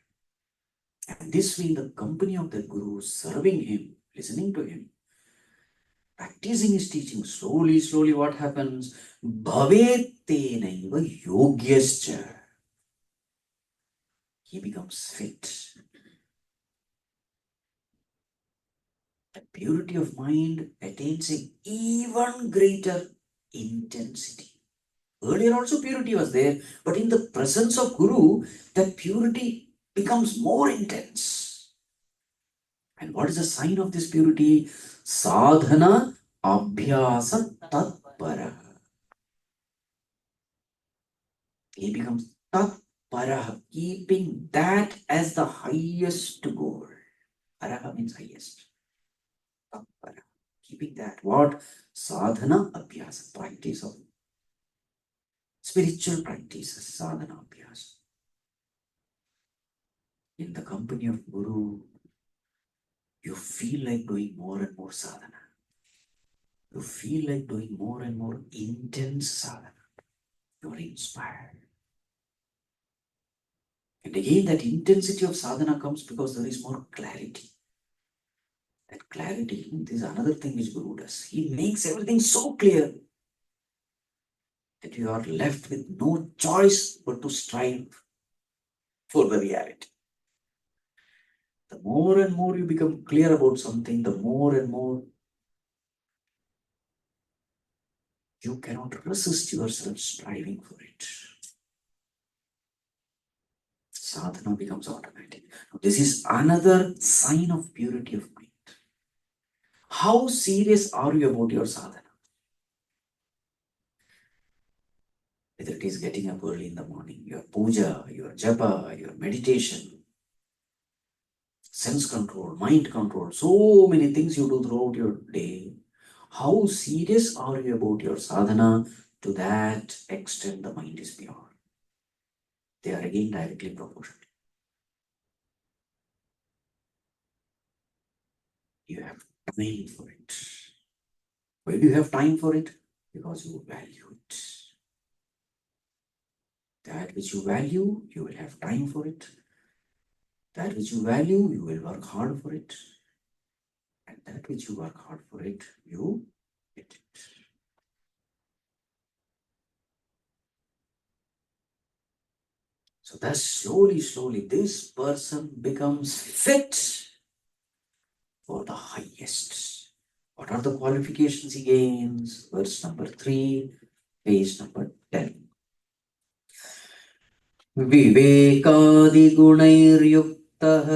And this way, in the company of the Guru, serving him, listening to him, practicing his teaching, slowly, what happens? Bhavetenaiva yogyascha. He becomes fit. The purity of mind attains an even greater intensity. Earlier also purity was there, but in the presence of Guru, that purity becomes more intense. And what is the sign of this purity? Sadhana abhyasa tatpara. He becomes tatpara, keeping that as the highest goal. Paraha means highest. Tatpara. Keeping that. What? Sadhana abhyasa, practice of spiritual practices, sadhana abhyasa. In the company of Guru, you feel like doing more and more sadhana. You feel like doing more and more intense sadhana. You are inspired. And again, that intensity of sadhana comes because there is more clarity. That clarity, this is another thing which Guru does. He makes everything so clear that you are left with no choice but to strive for the reality. The more and more you become clear about something, the more and more you cannot resist yourself striving for it. Sadhana becomes automatic. Now, this is another sign of purity of mind. How serious are you about your sadhana? Whether it is getting up early in the morning, your puja, your japa, your meditation, sense control, mind control, so many things you do throughout your day. How serious are you about your sadhana? To that extent, the mind is pure. They are again directly proportional. You have time for it. Why do you have time for it? Because you value it. That which you value, you will have time for it. That which you value, you will work hard for it. And that which you work hard for it, you get it. So thus slowly, this person becomes fit for the highest. What are the qualifications he gains? Verse number 3, page number 10. विवेकादिगुणैर्युक्तः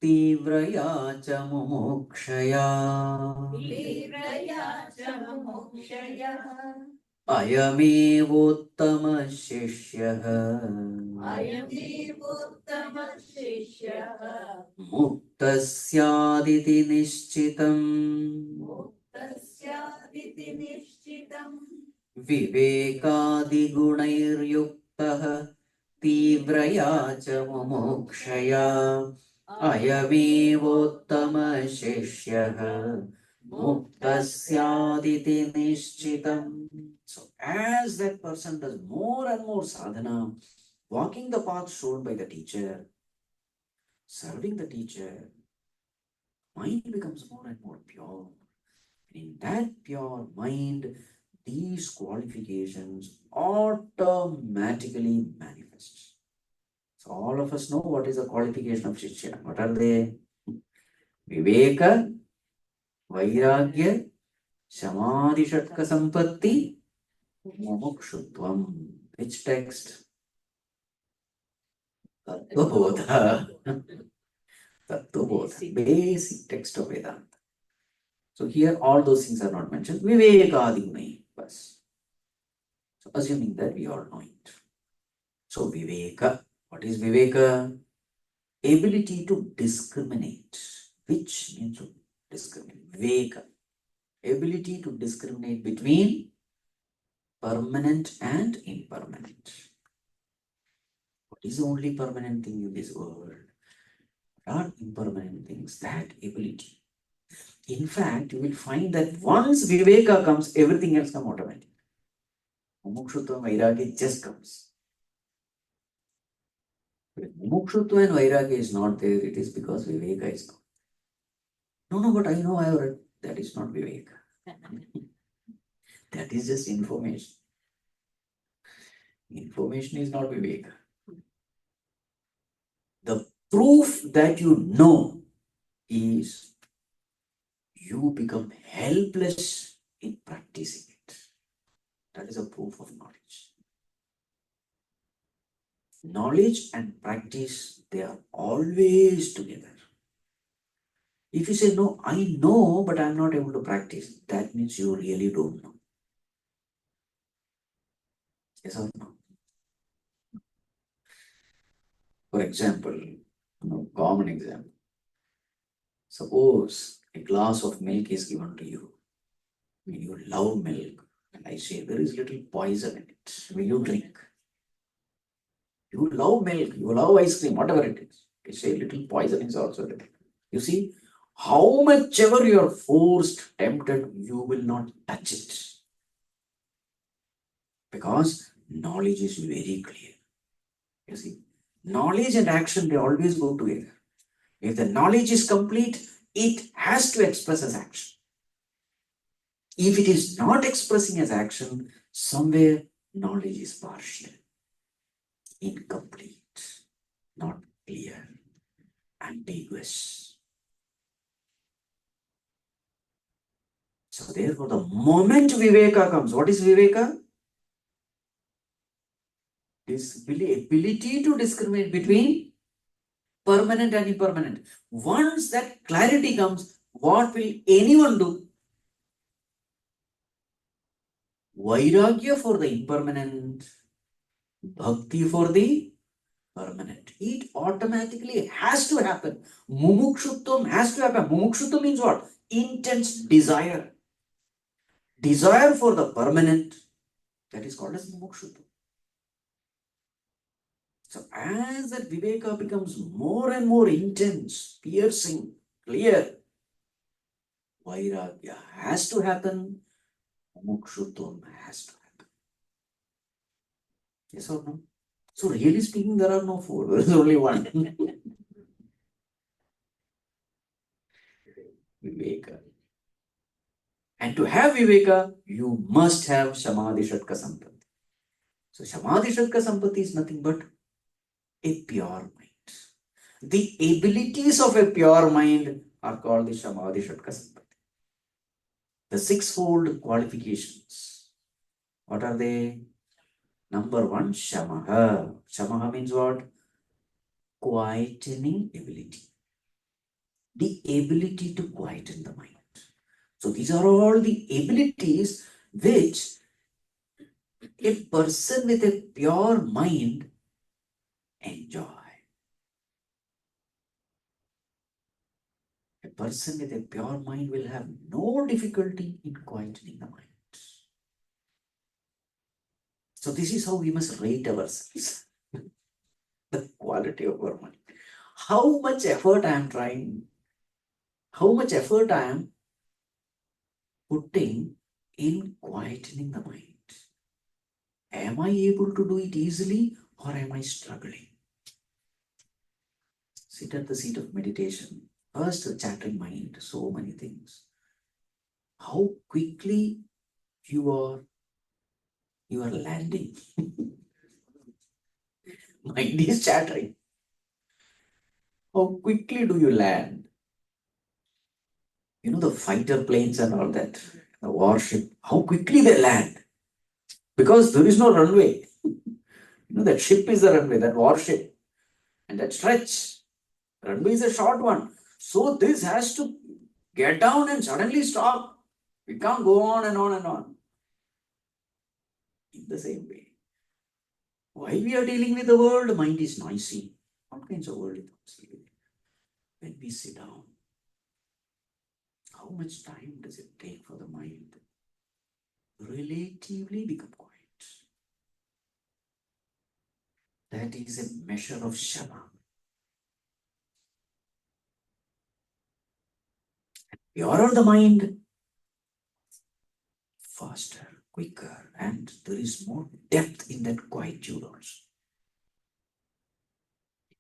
तीव्रया च मुमुक्षया
तीव्रया च मुमुक्षयः
अयमेवोत्तमः शिष्यः
अयमेवोत्तमः शिष्यः
मुक्तः स्यादिति निश्चितम्
मुक्तः स्यादिति निश्चितम्
विवेकादिगुणैर्युक्तः तीव्रया च मुमुक्षया अयमेवोत्तमः शिष्यः मुक्तः स्यादिति निश्चितम्. So as that person does more and more sadhana, walking the path shown by the teacher, serving the teacher, mind becomes more and more pure. In that pure mind, these qualifications automatically manifest. So all of us know what is the qualification of Shishya. What are they? Viveka, Vairagya, Samadhi Shatka Sampatti, Mumukshutvam. Which text? Tattva-bodha. Tattva-bodha. Basic text of Vedanta. So here all those things are not mentioned. Vivekadi bas. So assuming that we all know it. So Viveka. What is Viveka? Ability to discriminate. Which means to discriminate. Viveka. Ability to discriminate between permanent and impermanent. What is the only permanent thing in this world? There are impermanent things. That ability. In fact, you will find that once Viveka comes, everything else comes automatically. Mumukshutva Vairagya just comes. But if Mumukshutva and Vairagya is not there, it is because Viveka is gone. No, but I know I have read. That is not Viveka. That is just information. Information is not Viveka. The proof that you know is you become helpless in practicing it. That is a proof of knowledge. Knowledge and practice, they are always together. If you say, no, I know, but I'm not able to practice, that means you really don't know. Yes or no? For example, common example. Suppose a glass of milk is given to you. When you love milk, and I say there is little poison in it. Will you drink? You love milk, you love ice cream, whatever it is. You say little poison is also there. You see, how much ever you are forced, tempted, you will not touch it. Because knowledge is very clear. You see, knowledge and action, they always go together. If the knowledge is complete, it has to express as action. If it is not expressing as action, somewhere knowledge is partial, incomplete, not clear, ambiguous. So therefore, the moment Viveka comes, what is Viveka? This ability to discriminate between permanent and impermanent. Once that clarity comes, what will anyone do? Vairagya for the impermanent, bhakti for the permanent. It automatically has to happen. Mumukshutvam has to happen. Mumukshutvam means what? Intense desire. Desire for the permanent. That is called as mumukshutvam. So as that viveka becomes more and more intense, piercing, clear, vairagya has to happen. Mumukshutvam has to happen. Yes or no? So really speaking, there are no four. There is only one. Viveka. And to have Viveka, you must have Samadhi Shatka Sampatti. So Samadhi Shatka Sampatti is nothing but a pure mind. The abilities of a pure mind are called the Samadhi Shatka Sampatti. The sixfold qualifications. What are they? Number one, Shamaha. Shamaha means what? Quietening ability. the ability to quieten the mind. So these are all the abilities which a person with a pure mind enjoy. A person with a pure mind will have no difficulty in quietening the mind. So this is how we must rate ourselves, the quality of our mind. How much effort I am trying, how much effort I am putting in quietening the mind. Am I able to do it easily or am I struggling? Sit at the seat of meditation. First, the chattering mind, so many things. How quickly you are landing. Mind is chattering. How quickly do you land? You know, the fighter planes and all that, the warship, how quickly they land. Because there is no runway. You know, that ship is the runway, that warship. And that stretch, runway is a short one. So this has to get down and suddenly stop. We can't go on and on and on. In the same way, while we are dealing with the world, mind is noisy. All kinds of worldly thoughts. When we sit down, how much time does it take for the mind to relatively become quiet? That is a measure of Shama. Purer the mind, faster, quicker, and there is more depth in that quietude also.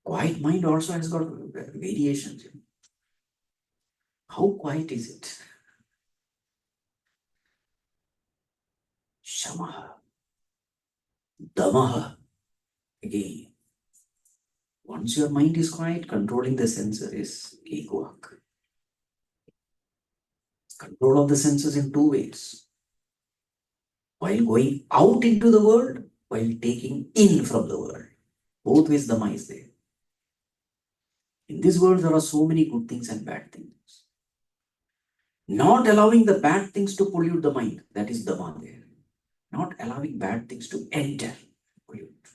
Quiet mind also has got variations. How quiet is it? Shamaha, Damaha. Again, once your mind is quiet, controlling the senses is cakewalk. Control of the senses in two ways. While going out into the world, while taking in from the world. Both ways Dhamma is there. In this world, there are so many good things and bad things. Not allowing the bad things to pollute the mind, that is Dhamma there. Not allowing bad things to enter, pollute.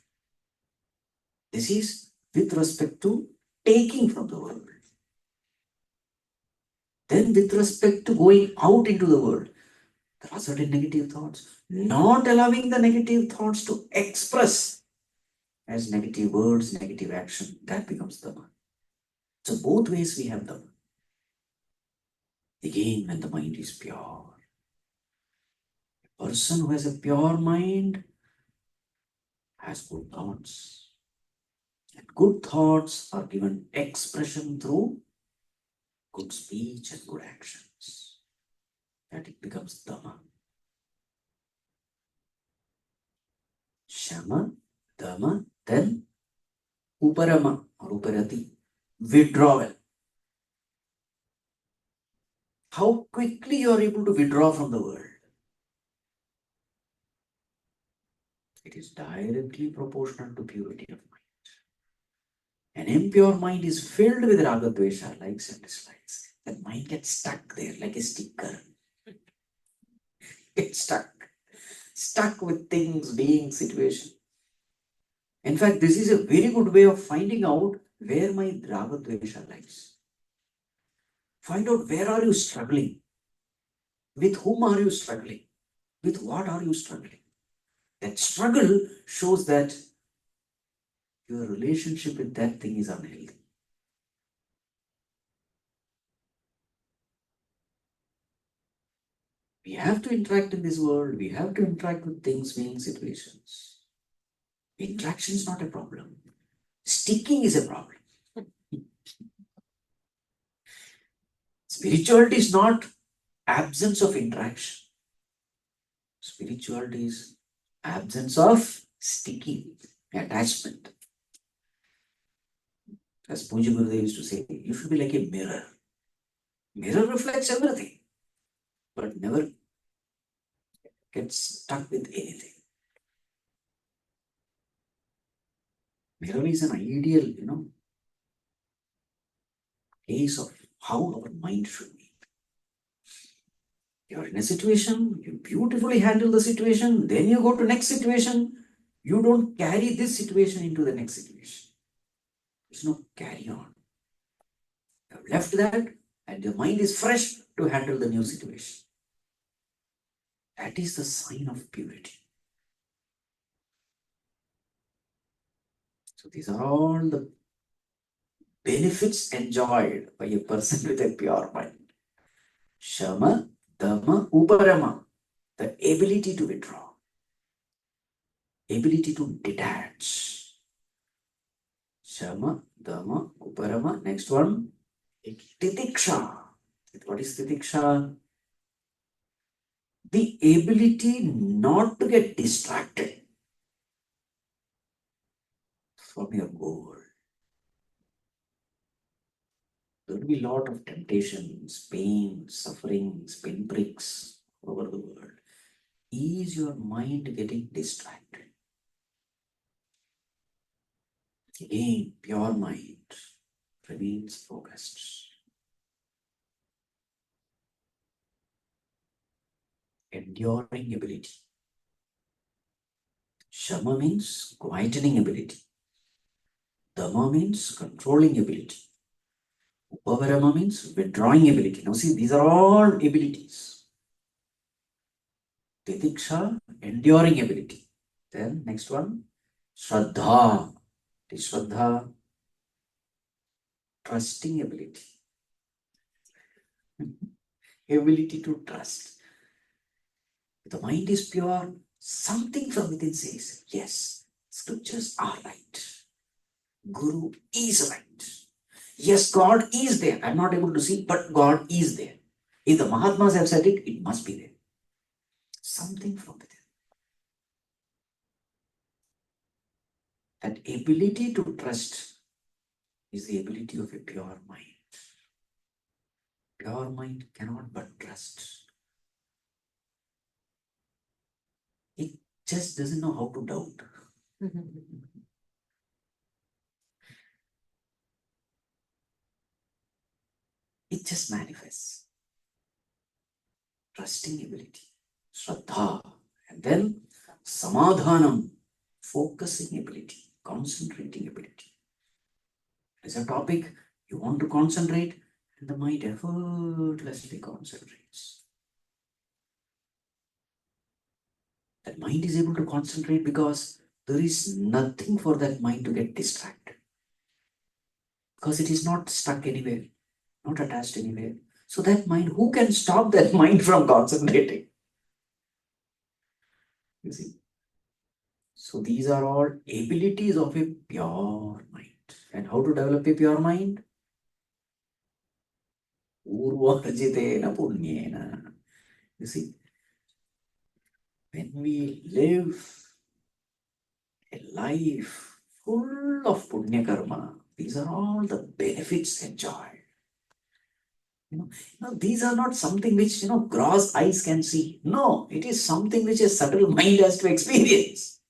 This is with respect to taking from the world. Then with respect to going out into the world, there are certain negative thoughts. Not allowing the negative thoughts to express as negative words, negative action, that becomes Dhamma. So both ways we have Dhamma. Again, when the mind is pure, a person who has a pure mind has good thoughts. And good thoughts are given expression through good speech and good actions. That it becomes Dhamma. Shama, Dhamma, then Uparama or Uparati, withdrawal. How quickly you are able to withdraw from the world. It is directly proportional to purity of mind. An impure mind is filled with raga, dvesha, likes and dislikes. That mind gets stuck there like a sticker. It's stuck with things, beings, situation. In fact, this is a very good way of finding out where my raga, dvesha lies. Find out where are you struggling. With whom are you struggling? With what are you struggling? That struggle shows that your relationship with that thing is unhealthy. We have to interact in this world. We have to interact with things, beings, situations. Interaction is not a problem. Sticking is a problem. Spirituality is not absence of interaction. Spirituality is absence of sticking, attachment. As Puja Gurudev used to say, you should be like a mirror. Mirror reflects everything, but never gets stuck with anything. Mirror is an ideal, case of how our mind should be. You're in a situation, you beautifully handle the situation, then you go to next situation, you don't carry this situation into the next situation. There's no carry on. You have left that and your mind is fresh to handle the new situation. That is the sign of purity. So these are all the benefits enjoyed by a person with a pure mind. Shama, Dhamma, Uparama, the ability to withdraw, ability to detach. Shama, Dhamma, Uparama. Next one, Titiksha. What is Titiksha? The ability not to get distracted from your goal. There will be a lot of temptations, pain, sufferings, pinpricks over the world. Is your mind getting distracted? Again, pure mind remains focused. Enduring ability. Shama means quietening ability. Dhamma means controlling ability. Upavarama means withdrawing ability. Now see, these are all abilities. Titiksha, enduring ability. Then next one, Shraddha. Shraddha, trusting ability. Ability to trust. If the mind is pure, something from within says, yes, scriptures are right. Guru is right. Yes, God is there. I'm not able to see, but God is there. If the Mahatmas have said it, it must be there. Something from within. That ability to trust is the ability of a pure mind. Pure mind cannot but trust. It just doesn't know how to doubt. It just manifests. Trusting ability, Shraddha, and then Samadhanam, focusing ability, concentrating ability. There's a topic you want to concentrate, and the mind effortlessly concentrates. That mind is able to concentrate because there is nothing for that mind to get distracted. Because it is not stuck anywhere, not attached anywhere. So that mind, who can stop that mind from concentrating? You see? So these are all abilities of a pure mind. And how to develop a pure mind? Urvarjitena punyena. You see, when we live a life full of punya karma, these are all the benefits enjoyed. These are not something which gross eyes can see. No, it is something which a subtle mind has to experience.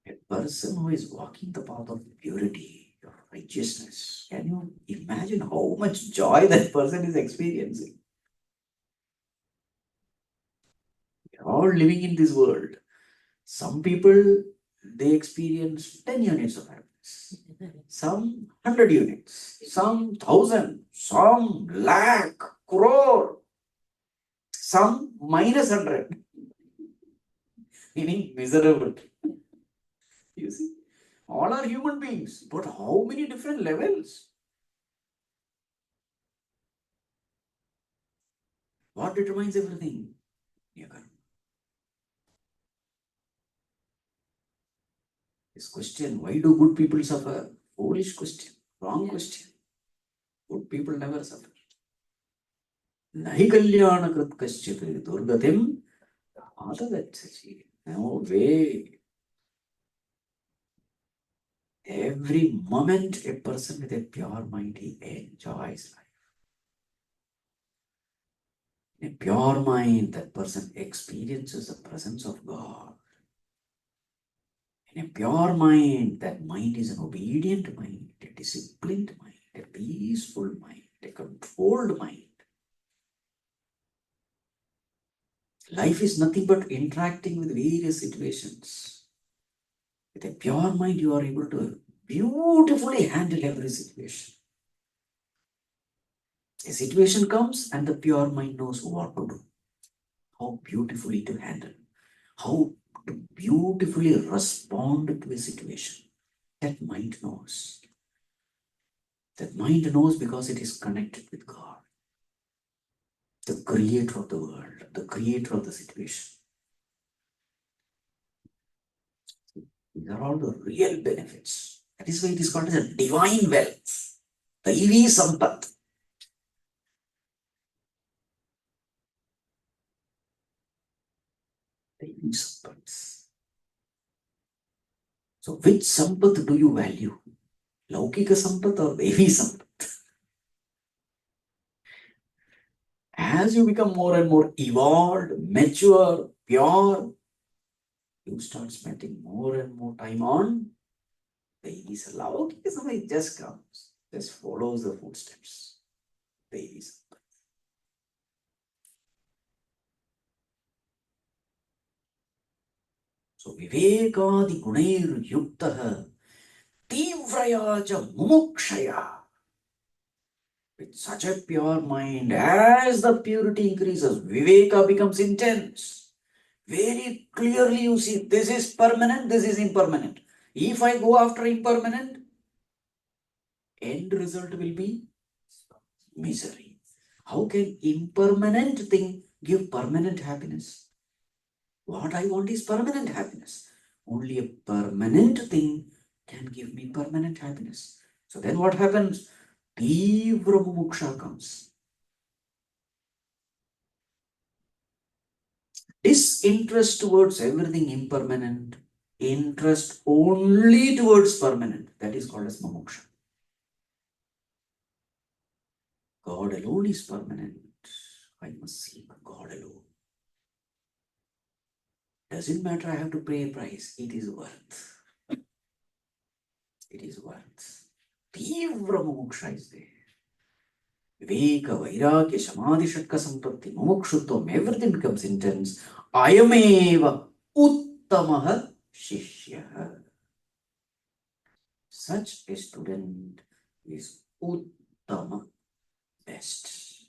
A person who is walking the path of purity or righteousness, can you imagine how much joy that person is experiencing? We are all living in this world. Some people, they experience 10 units of happiness. Some 100 units, some 1,000, some lakh, crore, some minus 100, meaning miserable. You see, all are human beings, but how many different levels? What determines everything? This question, why do good people suffer? Foolish question, wrong question. Good people never suffer. Nahi kalyana krit kaschit durgatim adagachati. No way. Every moment a person with a pure mind, he enjoys life. In a pure mind, that person experiences the presence of God. A pure mind, that mind is an obedient mind, a disciplined mind, a peaceful mind, a controlled mind. Life is nothing but interacting with various situations. With a pure mind, you are able to beautifully handle every situation. A situation comes and the pure mind knows what to do, how beautifully to handle, how to beautifully respond to a situation. That mind knows. That mind knows because it is connected with God, the creator of the world, the creator of the situation. These are all the real benefits. That is why it is called as a divine wealth, the Ivi Sampat. The Ivi Sampat. So, which Sampat do you value? Laukika Sampat or Devi Sampat? As you become more and more evolved, mature, pure, you start spending more and more time on Devi Sampat. Laukika Sampat just comes, just follows the footsteps. Devi Sampat. So, Vivekadi Gunair Yuktaha Tivraya cha mumukshaya. With such a pure mind, as the purity increases, Viveka becomes intense. Very clearly you see, this is permanent, this is impermanent. If I go after impermanent, end result will be misery. How can impermanent thing give permanent happiness? What I want is permanent happiness. Only a permanent thing can give me permanent happiness. So then what happens? Tivra mumuksha comes. Disinterest towards everything impermanent, interest only towards permanent. That is called as mumuksha. God alone is permanent. I must seek God alone. Doesn't matter I have to pay a price. It is worth. It is worth. Tivra mumuksha is there. Viveka, Vairagya, Samadhi, Shatka, Sampatti, Mumukshutvam, everything becomes intense. Ayameva Uttamaha Shishya. Such a student is Uttama, best.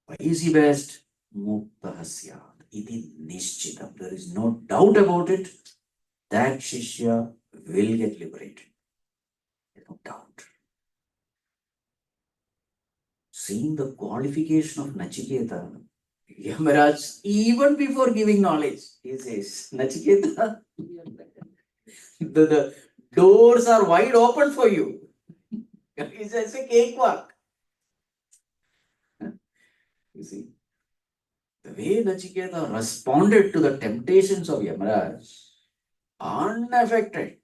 Why is he best? Muktaha Syat. Iti Nishchitam. There is no doubt about it. That Shishya will get liberated. There is no doubt. Seeing the qualification of Nachiketa, Yamaraj, even before giving knowledge, he says, Nachiketa, the doors are wide open for you. He says a cakewalk. You see, the way Nachiketa responded to the temptations of Yamaraj, unaffected.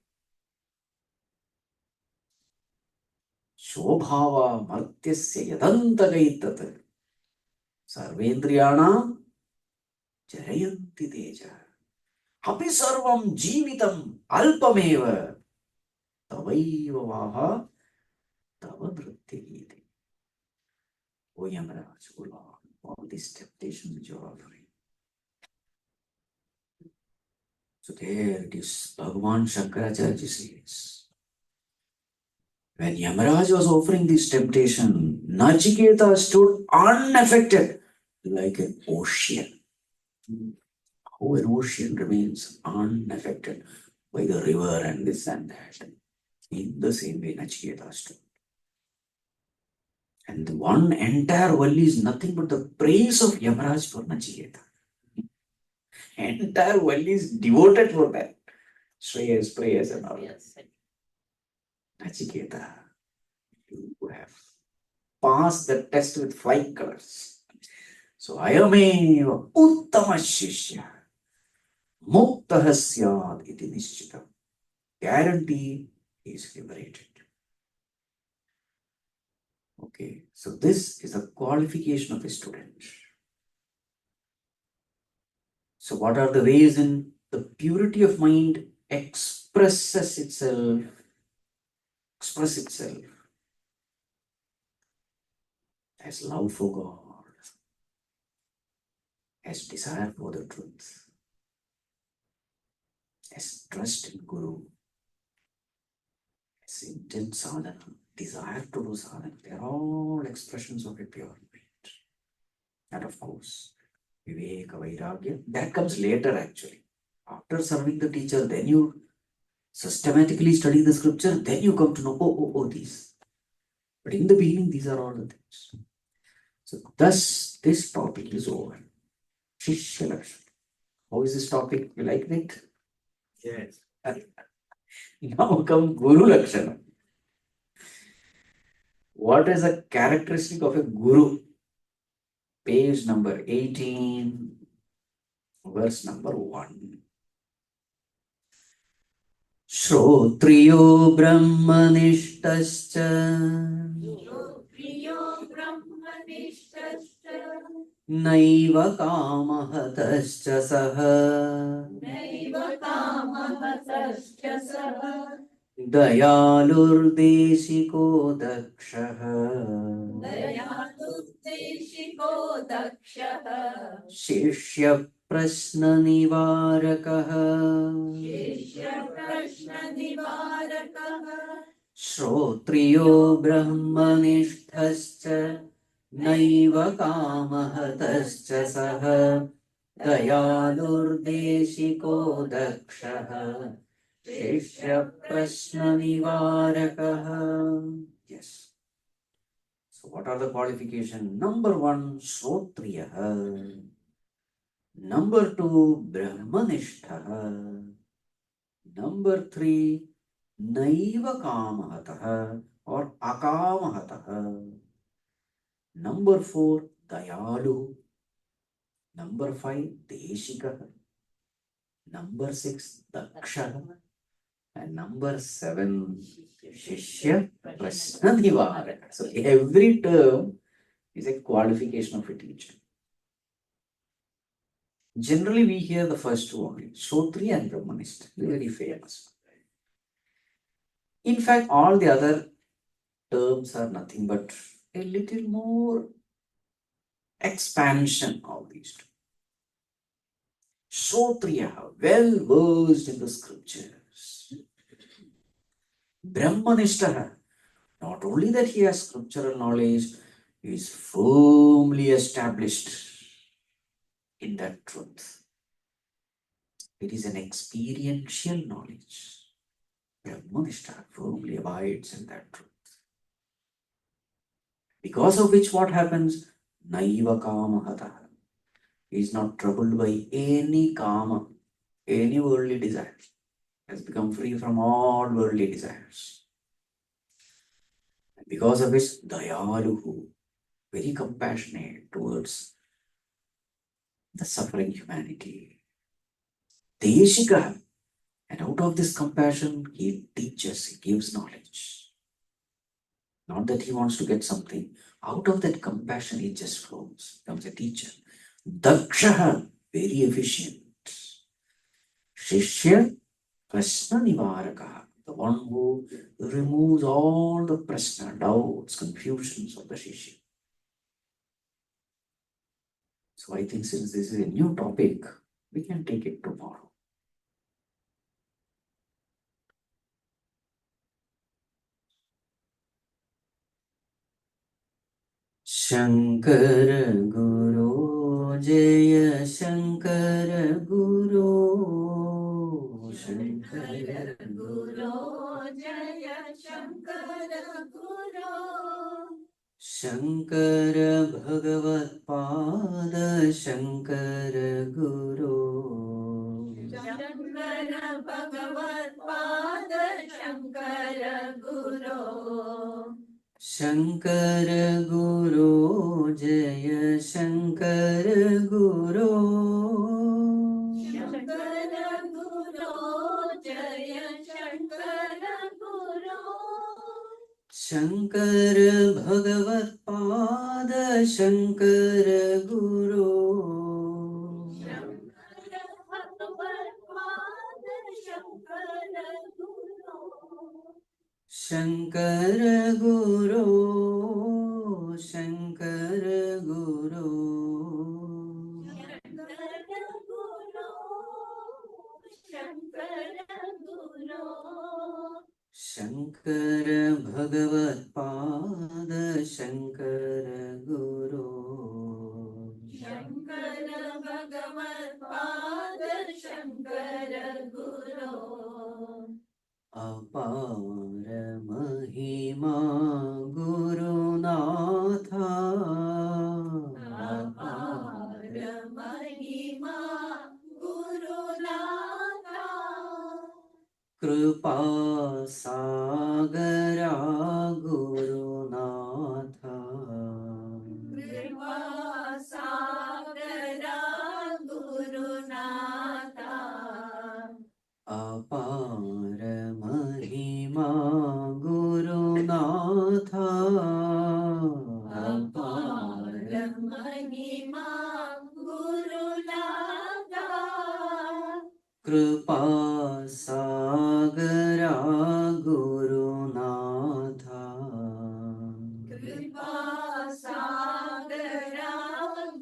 Shobhava martyasya yadantagaitat sarvendriyanam jarayanti teja. Api sarvam jeevitam alpameva tavaiva vaha tava nrityagiti. O Yamaraj, O Lord, all these temptations which you are offering. So there it is, Bhagavan Shankaracharya says, when Yamaraj was offering this temptation, Nachiketa stood unaffected like an ocean. How an ocean remains unaffected by the river and this and that. In the same way, Nachiketa stood. And the one entire Valli is nothing but the praise of Yamaraj for Nachiketa. Entire Valli is devoted for that. Shreyas, prayers and all.
Yes.
Nachiketa, you have passed the test with flying colors. So, Ayameva Uttama Shishya Muktaha Syad iti Nishchitam. Guarantee is liberated. Okay, so this is a qualification of a student. So what are the ways in the purity of mind express itself as love for God, as desire for the truth, as trust in Guru, as intense sadhana, desire to do sadhana. They are all expressions of a pure mind. And of course, Viveka, Vairagya, that comes later actually. After serving the teacher, then you systematically study the scripture, then you come to know, these. But in the beginning, these are all the things. So thus, this topic is over. Shishya Lakshana. How is this topic? You like it?
Yes.
Now come Guru Lakshana. What is a characteristic of a Guru? Page number 18, verse number 1. श्रोत्रियो ब्रह्मनिष्ठश्च
प्रियो ब्रह्मनिष्ठश्च
नैव कामहतश्च सः
नैव कामहतश्च सः
दयालुर्देशिको दक्षः
दयालुर्देशिको दक्षः
शिष्यप्रश्ननिवारकः
शिष्यप्रश्ननिवारकः
श्रोत्रियो ब्रह्मनिष्ठश्च नैव कामहतश्च सः दयालुर्देशिको दक्षः शिष्यप्रश्ननिवारकः. Yes. So what are the qualifications? Number 1, Shrotriyah. Number 2, Brahmanishthah. Number 3, Naiva Kamahatah or Akamahatah. Number 4, Dayalu. Number 5, Deshikah. Number 6, Daksha. And number 7, Shishya Prashna Nivaraka. So every term is a qualification of a teacher. Generally, we hear the first two only, Shrotriya and Brahmanist, very famous. In fact, all the other terms are nothing but a little more expansion of these two. Shrotriya, well versed in the scriptures. Brahmanishta, not only that he has scriptural knowledge, he is firmly established in that truth. It is an experiential knowledge. Brahmanishta firmly abides in that truth. Because of which what happens? Naiva kamahata. He is not troubled by any kama, any worldly desires. Has become free from all worldly desires. Because of which dayaluhu, very compassionate towards the suffering humanity. Deshika, and out of this compassion, he teaches, he gives knowledge. Not that he wants to get something. Out of that compassion, he just flows, becomes a teacher. Daksha, very efficient. Shishya, Prashna Nivaraka, the one who removes all the prashna, doubts, confusions of the Shishya. So I think since this is a new topic, we can take it tomorrow. Shankara Guru Jaya Shankara Guru Shankara
Guru Jaya Shankara Guru
Shankara Bhagavat Pada Shankara Guru
Shankara Bhagavat Pada Shankara Guru
Shankara Guru Jaya Shankara Guru
Shankara Guru Jaya Shankara Guru
Shankara Bhagavat Pada Shankara Guru Shankar गुरो शंकर गुरो शंकर भगवत्पाद शंकर गुरो
शंकर भगवत्पाद शंकर गुरो
अपार महिमा गुरुनाथा
अपार महिमा गुरुनाथा
कृपा सागरा गुरुनाथा
कृपा सागरा गुरुनाथा
अपार महिमा गुरुनाथा
अपार महिमा गुरुनाथा
कृपा सागरा गुरुनाथा
कृपा सागरा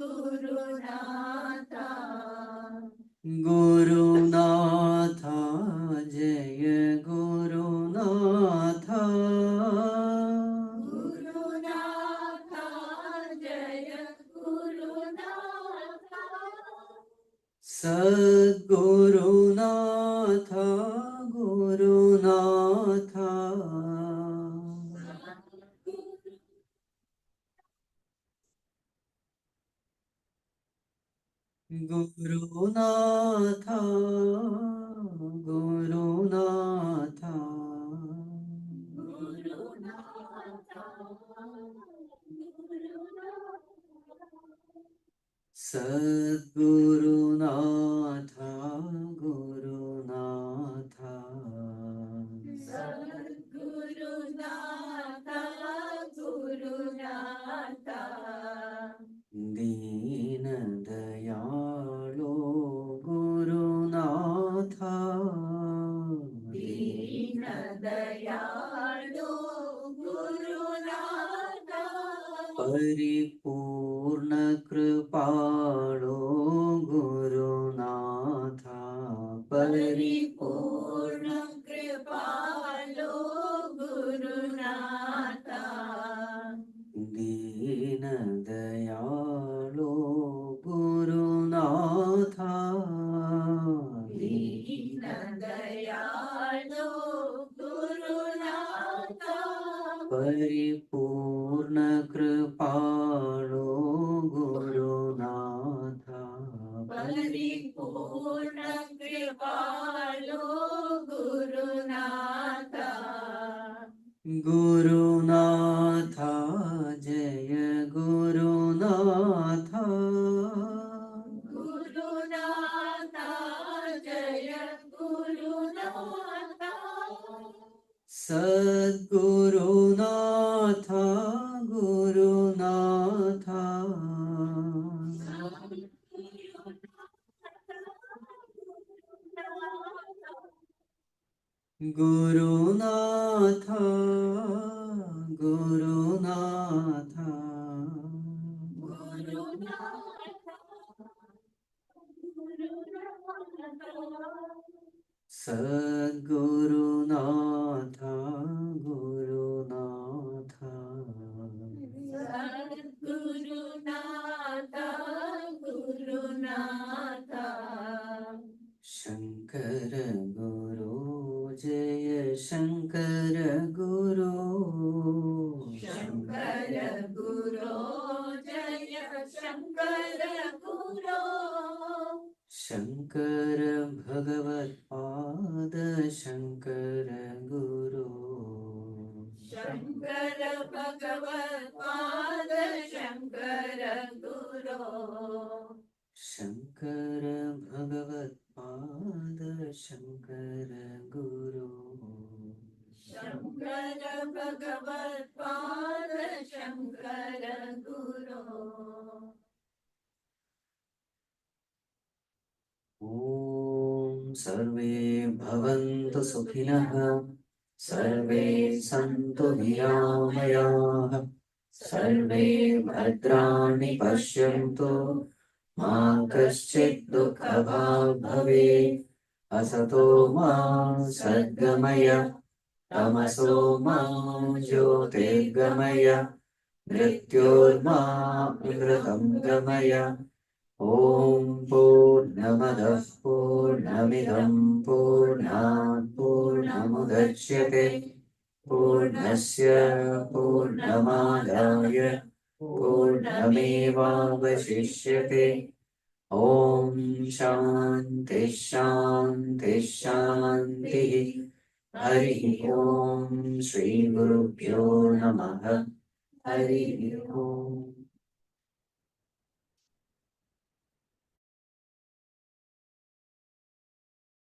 गुरुनाथा
गुरुनाथा जय गुरुनाथा
गुरुनाथा जय गुरुनाथा
सद्गुरुनाथा गुरुनाथा गुरुनाथा गुरुनाथा सद्गुरुनाथा गुरुनाथा
सद्गुरुनाथा गुरुनाथा
दीन दयालो गुरुनाथा
दीन दयाळु गुरुनाथा
परिपूर्ण कृपालो गुरुनाथा
परिपूर्ण कृपालो गुरुनाथा
दीन दयालो गुरुनाथा
दीन दयाळु गुरुनाथा
परिपूर्ण कृपालो गुरुनाथा
परिपूर्ण कृपालो गुरुनाथा
गुरुनाथा जय गुरुनाथा
गुरुनाथा जय गुरुनाथा
सद्गुरुनाथा गुरुनाथा गुरुनाथा गुरुनाथा सद्गुरुनाथा गुरुनाथा
गुरुनाथा गुरुनाथा
शंकर गुरु जय शंकर गुरु
शंकर गुरो जय शंकर गुरो
शंकर भगवत्पाद शंकर गुरु
शंकर भगवत्पाद शंकर गुरो
शंकर भगवत्पाद शंकर गुरु
शंकर भगवत्पाद शंकर गुरो
ॐ सर्वे भवन्तु सुखिनः सर्वे सन्तु निरामयाः सर्वे भद्राणि पश्यन्तु मा कश्चित् दुःखभाग् भवेत् असतो मा सद्गमय तमसो मा ज्योतिर्गमय मृत्योर्मा अमृतं गमय ॐ पूर्णमदः पूर्णमिदं पूर्णात् पूर्णमुदच्यते पूर्णस्य पूर्णमादाय पूर्णमेवावशिष्यते ॐ शान्ति शान्ति शान्तिः हरिः ॐ श्रीगुरुभ्यो नमः हरिः ॐ